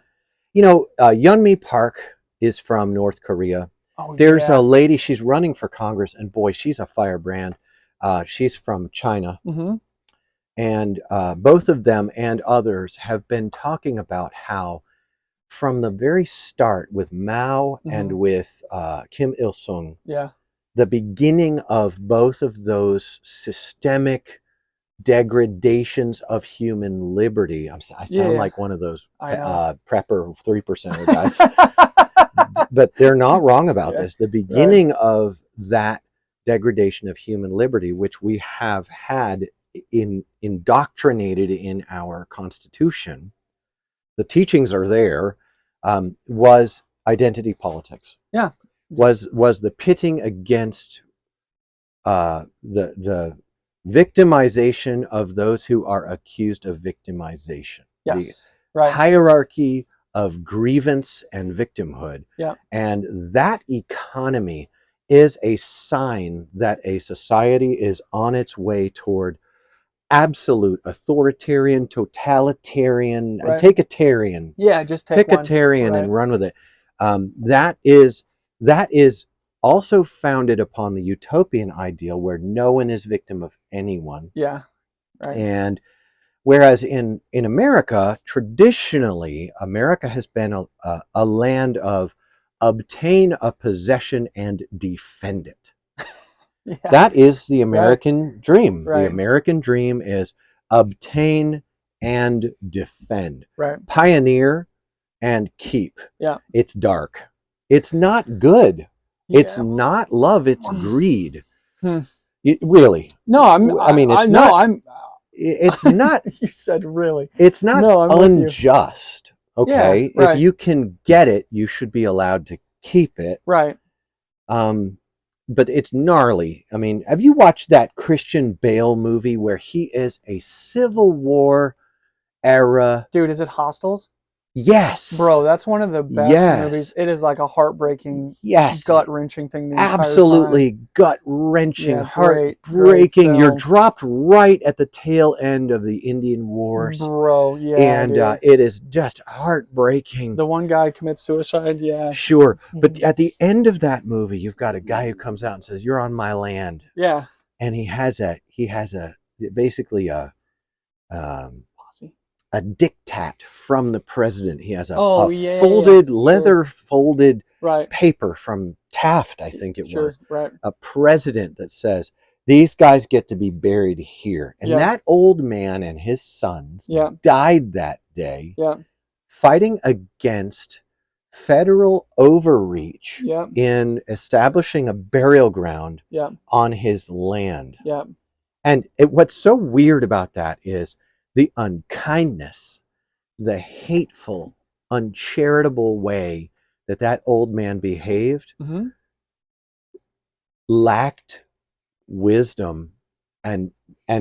You know, Yeonmi Park is from North Korea. Oh, There's a lady, she's running for Congress, and boy, she's a firebrand. She's from China. Mm-hmm. And both of them and others have been talking about how from the very start with Mao and with Kim Il-sung, the beginning of both of those systemic degradations of human liberty. I sound like one of those prepper 3% guys. But they're not wrong about this. The beginning of that degradation of human liberty, which we have had indoctrinated in our Constitution, the teachings are there, was identity politics. Yeah. Was the pitting against the victimization of those who are accused of victimization. Yes. The hierarchy of grievance and victimhood. Yeah. And that economy is a sign that a society is on its way toward absolute authoritarian, totalitarian, take a Tarian. Yeah, just pick a Tarian and run with it. That is also founded upon the utopian ideal where no one is victim of anyone. Yeah. Right. And whereas in America, traditionally, America has been a land of obtain a possession and defend it. That is the American dream. The American dream is obtain and defend. Pioneer and keep. Yeah. It's dark. It's not good. It's not love. It's greed. Really? No, it's not. You said really. It's not unjust. Okay. If you can get it, you should be allowed to keep it. Right. But it's gnarly. I mean, have you watched that Christian Bale movie where he is a Civil War era? Dude, is it Hostiles? Yes. Bro, that's one of the best movies. It is like a heartbreaking, gut-wrenching thing. Absolutely gut-wrenching, heartbreaking. You're dropped right at the tail end of the Indian Wars. Bro, and it is just heartbreaking. The one guy commits suicide, Sure. But at the end of that movie, you've got a guy who comes out and says, "You're on my land." Yeah. And he has basically a diktat from the president. He has a folded leather folded paper from Taft, I think it was. Right. A president that says these guys get to be buried here. And that old man and his sons died that day fighting against federal overreach in establishing a burial ground on his land. And what's so weird about that is the unkindness, the hateful, uncharitable way that old man behaved lacked wisdom and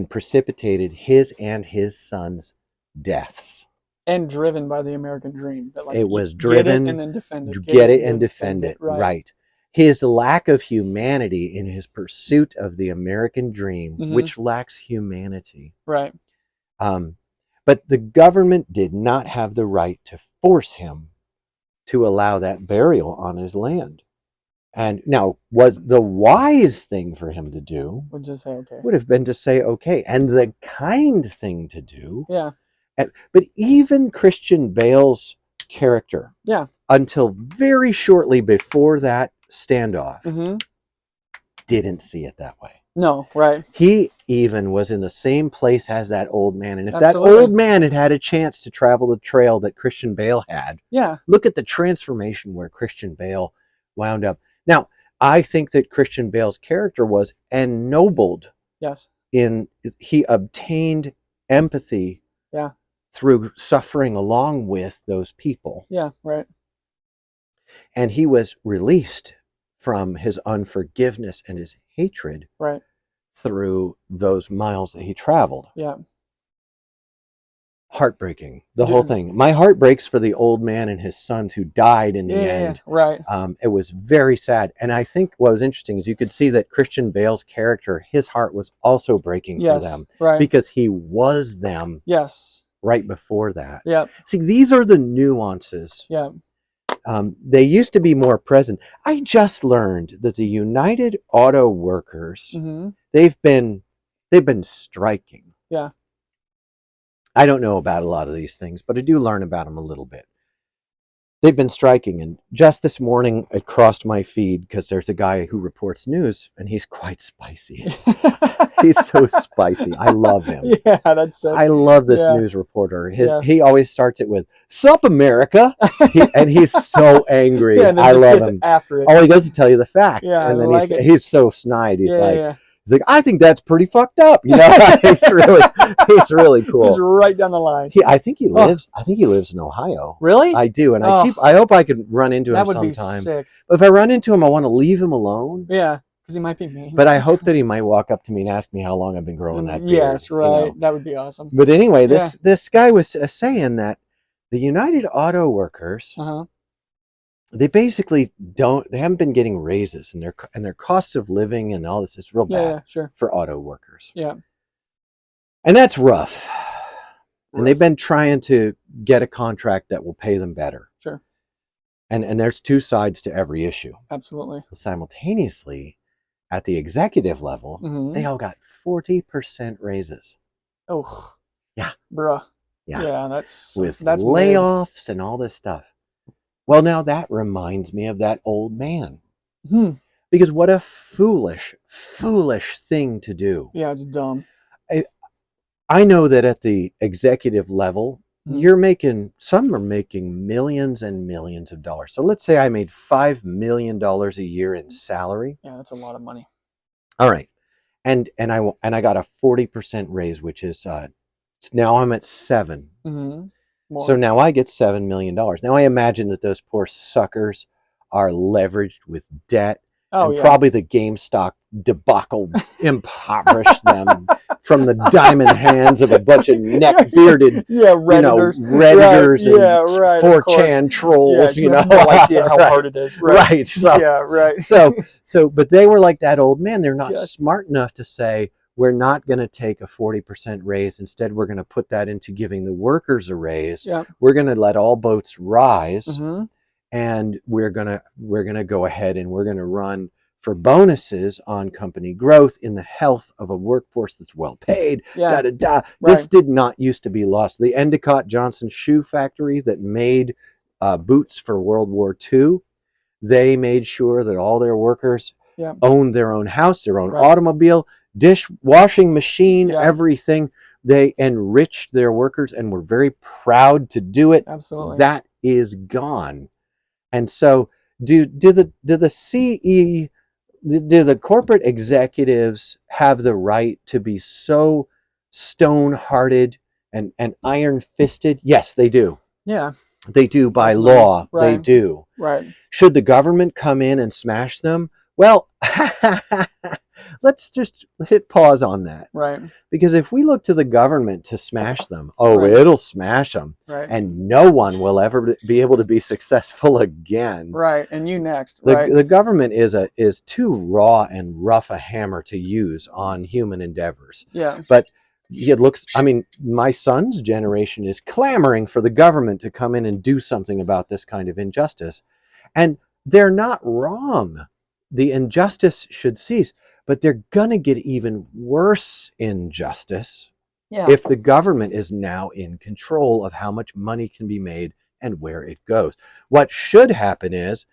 precipitated his and his sons' deaths. And driven by the American dream. That, it was driven. Get it and then defend it. Get it and defend it. Right. His lack of humanity in his pursuit of the American dream, which lacks humanity. Right. But the government did not have the right to force him to allow that burial on his land. And now, was the wise thing for him to do would just say okay. Would have been to say okay. And the kind thing to do But even Christian Bale's character, until very shortly before that standoff, didn't see it that way. No, right. He even was in the same place as that old man. And if that old man had had a chance to travel the trail that Christian Bale had, look at the transformation where Christian Bale wound up. Now, I think that Christian Bale's character was ennobled. Yes. He obtained empathy through suffering along with those people. Yeah, right. And he was released from his unforgiveness and his hatred through those miles that he traveled. Yeah. Heartbreaking, the whole thing. My heart breaks for the old man and his sons who died in the end. Right. It was very sad. And I think what was interesting is you could see that Christian Bale's character, his heart was also breaking for them. Right. Because he was them. Yes. Right before that. Yeah. See, these are the nuances. Yeah. They used to be more present. I just learned that the United Auto Workers, they've been striking. Yeah. I don't know about a lot of these things, but I do learn about them a little bit. They've been striking, and just this morning it crossed my feed because there's a guy who reports news, and he's quite spicy. He's so spicy. I love him. Yeah, that's so. I love this news reporter. He always starts it with "Sup, America," and he's so angry. And then I just love gets him. After it. All he does is tell you the facts, Yeah, and then like he's so snide. He's like. He's like, I think that's pretty fucked up. You know, he's really cool. Just right down the line. I think he lives in Ohio. Really? I do, and I hope I could run into him sometime. That would be sick. But if I run into him, I want to leave him alone. Yeah, because he might be mean. But I hope that he might walk up to me and ask me how long I've been growing that beard. Yes, right. You know? That would be awesome. But anyway, this guy was saying that the United Auto Workers. They basically they haven't been getting raises, and their costs of living and all this is real bad for auto workers. Yeah. And that's rough. And they've been trying to get a contract that will pay them better. Sure. And there's two sides to every issue. Absolutely. Simultaneously, at the executive level, they all got 40% raises. Oh. Yeah. Bruh. Yeah. Yeah, that's layoffs weird. And all this stuff. Well, now that reminds me of that old man. Because what a foolish thing to do. Yeah, it's dumb. I know that at the executive level, some are making millions and millions of dollars. So let's say I made $5 million a year in salary. Yeah, that's a lot of money. All right. And I got a 40% raise, which is now I'm at 7. More. So now I get $7 million. Now I imagine that those poor suckers are leveraged with debt. Probably the GameStop debacle impoverished them from the diamond hands of a bunch of neck-bearded, Redditors, Redditors and 4chan trolls. No idea how hard it is. Right. So, So, but they were like that old man. They're not smart enough to say, we're not going to take a 40% raise. Instead, we're going to put that into giving the workers a raise. We're going to let all boats rise, and we're going to go ahead and we're going to run for bonuses on company growth in the health of a workforce that's well paid. This did not used to be lost. The Endicott Johnson shoe factory that made boots for World War II, they made sure that all their workers owned their own house, their own automobile, dishwashing machine, everything. They enriched their workers and were very proud to do it. Absolutely. That is gone. And so do the corporate executives have the right to be so stone-hearted and iron-fisted? Yes, they do. Yeah. They do by law. They do. Right. Should the government come in and smash them? Well, let's just hit pause on that. Right. Because if we look to the government to smash them, it'll smash them. Right. And no one will ever be able to be successful again. Right. And you next. The government is too raw and rough a hammer to use on human endeavors. Yeah. But it looks, my son's generation is clamoring for the government to come in and do something about this kind of injustice. And they're not wrong. The injustice should cease, but they're going to get even worse injustice Yeah. if the government is now in control of how much money can be made and where it goes. What should happen is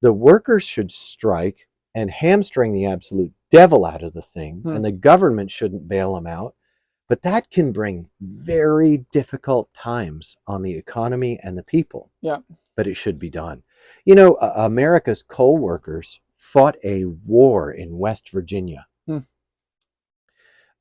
the workers should strike and hamstring the absolute devil out of the thing, and the government shouldn't bail them out. But that can bring very difficult times on the economy and the people. Yeah. But it should be done. You know, America's coal workers fought a war in West Virginia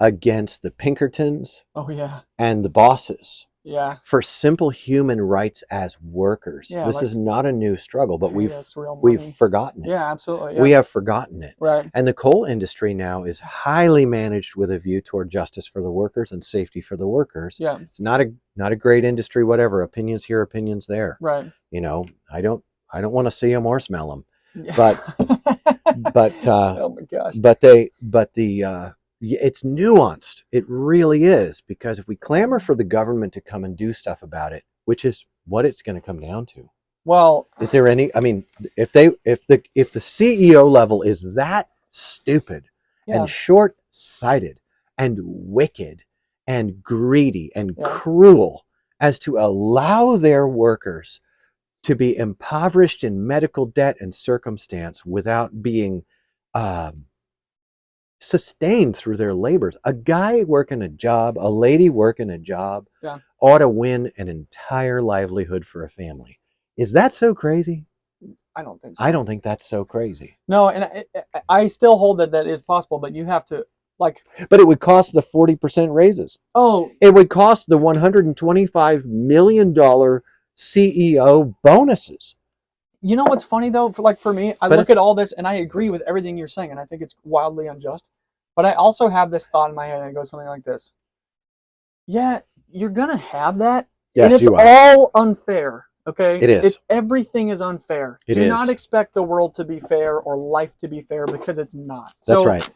against the Pinkertons Oh yeah. and the bosses Yeah. for simple human rights as workers. Yeah, this like, is not a new struggle, but pay us real we've money. forgotten it. Yeah, absolutely. Yeah. We have forgotten it. Right. And the coal industry now is highly managed with a view toward justice for the workers and safety for the workers. Yeah. It's not a great industry, whatever. Opinions here, opinions there. Right. You know, I don't want to see them or smell them. Yeah. But oh my gosh. It's nuanced. It really is, because if we clamor for the government to come and do stuff about it, which is what it's going to come down to. Well, is there any? I mean, if the CEO level is that stupid and short-sighted and wicked and greedy and cruel as to allow their workers to be impoverished in medical debt and circumstance without being sustained through their labors. A guy working a job, a lady working a job, ought to win an entire livelihood for a family. Is that so crazy? I don't think so. I don't think that's so crazy. No, and I still hold that is possible, but you have to, like... But it would cost the 40% raises. Oh. It would cost the $125 million CEO bonuses. You know what's funny, though? For me, I look at all this, and I agree with everything you're saying, and I think it's wildly unjust. But I also have this thought in my head, and it goes something like this. Yeah, you're going to have that, yes, and it's all unfair, okay? It is. Everything is unfair. Do not expect the world to be fair or life to be fair, because it's not. That's right.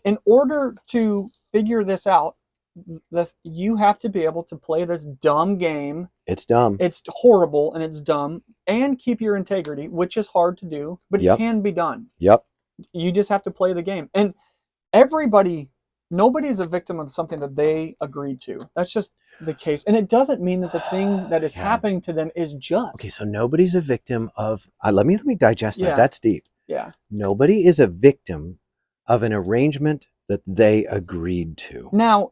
In order to figure this out, you have to be able to play this dumb game. It's dumb. It's horrible and it's dumb, and keep your integrity, which is hard to do, but it can be done. Yep. You just have to play the game. And nobody's a victim of something that they agreed to. That's just the case. And it doesn't mean that the thing that is happening to them is just. Okay, so nobody's a victim of, let me digest that. That's deep. Yeah. Nobody is a victim of an arrangement that they agreed to. Now,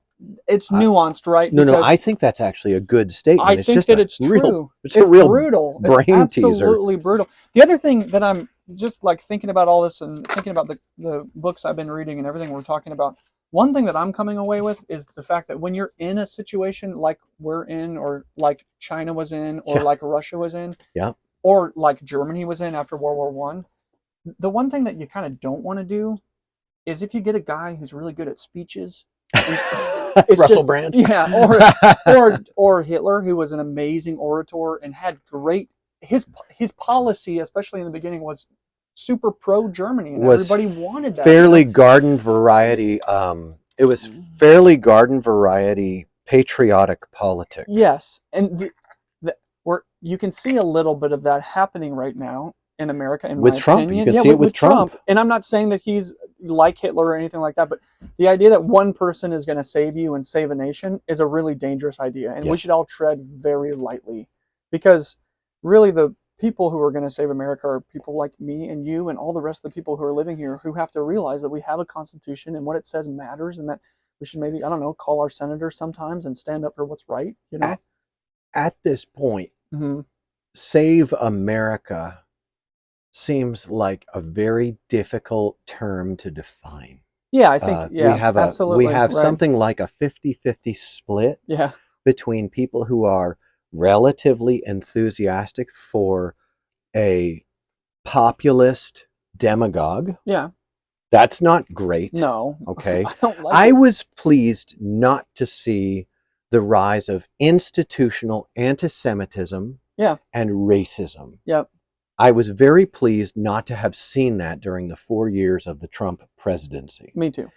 it's nuanced, right? No, I think that's actually a good statement. I think that it's true. It's a real brutal. Brain it's teaser. Absolutely brutal. The other thing that I'm just thinking about all this and thinking about the books I've been reading and everything we're talking about, one thing that I'm coming away with is the fact that when you're in a situation like we're in, or like China was in, or like Russia was in, or like Germany was in after World War I, the one thing that you kind of don't want to do is, if you get a guy who's really good at speeches, Russell Brand, or Hitler, who was an amazing orator and had great his policy, especially in the beginning, was super pro Germany, and everybody wanted that. Fairly garden variety. It was fairly garden variety patriotic politics. Yes, and you can see a little bit of that happening right now in America, in with my Trump. opinion. You can see it with Trump. And I'm not saying that he's like Hitler or anything like that, but the idea that one person is going to save you and save a nation is a really dangerous idea, and we should all tread very lightly, because really the people who are going to save America are people like me and you and all the rest of the people who are living here, who have to realize that we have a constitution and what it says matters, and that we should maybe, I don't know, call our senators sometimes and stand up for what's right. You know, at this point, save America seems like a very difficult term to define. Yeah, I think absolutely. We have something like a 50-50 split between people who are relatively enthusiastic for a populist demagogue. Yeah. That's not great. No. Okay. I don't like I was pleased not to see the rise of institutional anti-Semitism and racism. Yep. I was very pleased not to have seen that during the 4 years of the Trump presidency. Me too.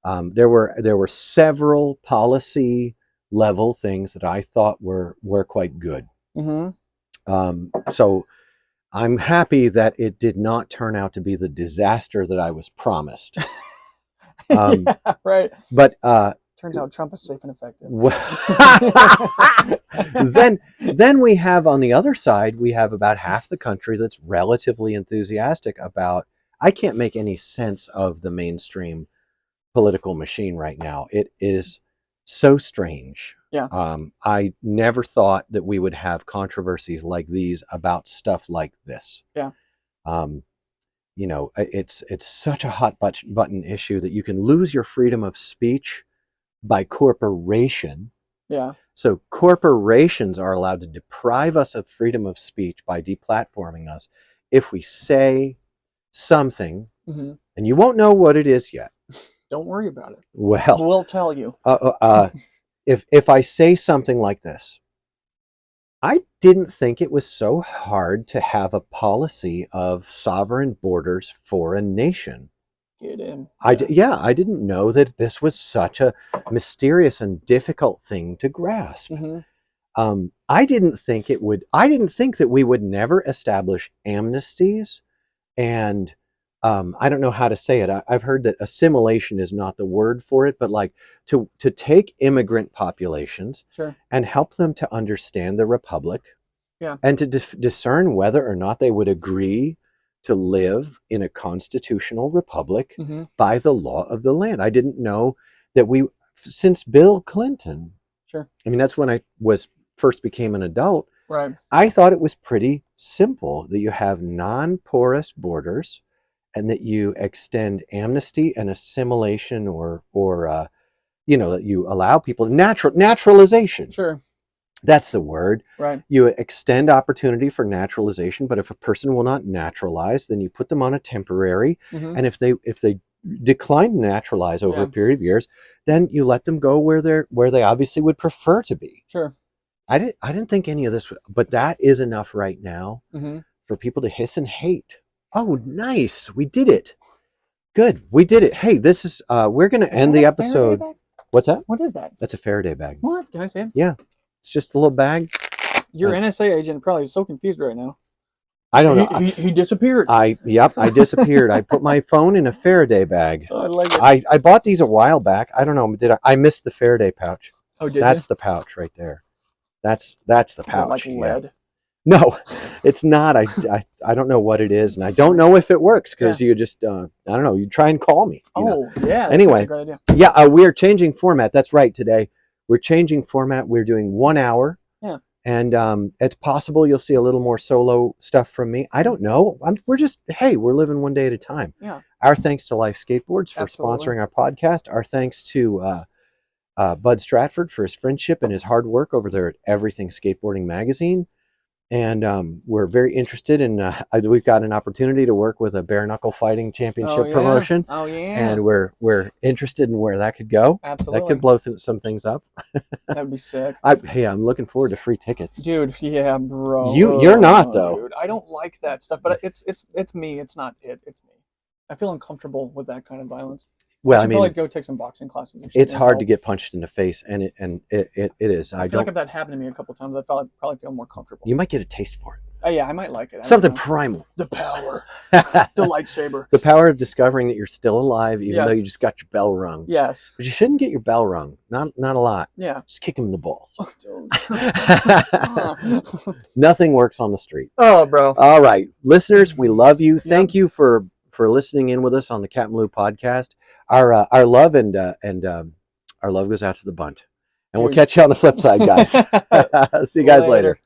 There were several policy level things that I thought were quite good. So I'm happy that it did not turn out to be the disaster that I was promised. Right. But Turns out Trump is safe and effective. then we have on the other side, we have about half the country that's relatively enthusiastic about. I can't make any sense of the mainstream political machine right now. It is so strange. Yeah. I never thought that we would have controversies like these about stuff like this. Yeah. You know, it's such a hot button issue that you can lose your freedom of speech by corporation. Yeah. So corporations are allowed to deprive us of freedom of speech by deplatforming us if we say something, and you won't know what it is yet. Don't worry about it. Well, we'll tell you. If I say something like this, I didn't think it was so hard to have a policy of sovereign borders for a nation. Get in. I didn't know that this was such a mysterious and difficult thing to grasp. I didn't think that we would never establish amnesties, and I don't know how to say it. I've heard that assimilation is not the word for it, but like to take immigrant populations and help them to understand the republic, and to discern whether or not they would agree to live in a constitutional republic by the law of the land. I didn't know that since Bill Clinton, I mean, that's when I first became an adult. Right. I thought it was pretty simple that you have non-porous borders, and that you extend amnesty and assimilation, or you know, that you allow people naturalization. That's the word. Right. You extend opportunity for naturalization, but if a person will not naturalize, then you put them on a temporary, and if they decline to naturalize over a period of years, then you let them go where they obviously would prefer to be. I didn't think any of this but that is enough right now for people to hiss and hate. Oh, nice. We did it. Good. We did it. Hey, this is we're going to end the episode. What's that? What is that? That's a Faraday bag. What? Can I see it? Yeah. It's just a little bag. Your NSA agent probably is so confused right now. I don't know. He disappeared. I disappeared. I put my phone in a Faraday bag. Oh, I like it. I bought these a while back. I don't know. I missed the Faraday pouch. Oh, did That's you? the pouch right there. That's the pouch. Is it like lead? No, it's not. I don't know what it is, and I don't know if it works because you just I don't know. You try and call me. Yeah. Anyway, a great idea. Yeah, we are changing format. That's right. Today we're changing format. We're doing 1 hour. Yeah. And it's possible you'll see a little more solo stuff from me. I don't know. We're living one day at a time. Yeah. Our thanks to Life Skateboards for sponsoring our podcast. Our thanks to Bud Stratford for his friendship and his hard work over there at Everything Skateboarding Magazine. And we're very interested in, we've got an opportunity to work with a bare knuckle fighting championship promotion. Oh, yeah. And we're interested in where that could go. Absolutely. That could blow some things up. That would be sick. I'm looking forward to free tickets. Dude, yeah, bro. You're not, though. Dude, I don't like that stuff, but it's me. It's not it. It's me. I feel uncomfortable with that kind of violence. Well, I mean, probably go take some boxing classes. Or it's hard to get punched in the face, and it is. I feel like if that happened to me a couple times, I'd probably feel more comfortable. You might get a taste for it. Oh yeah, I might like it. Something primal. The power. The lightsaber. The power of discovering that you're still alive, even though you just got your bell rung. Yes. But you shouldn't get your bell rung. Not a lot. Yeah. Just kick him in the balls. Oh, Nothing works on the street. Oh, bro. All right, listeners, we love you. Thank you for listening in with us on the CapmLew podcast. Our love and our love goes out to the bunt, and we'll catch you on the flip side, guys. See you guys later.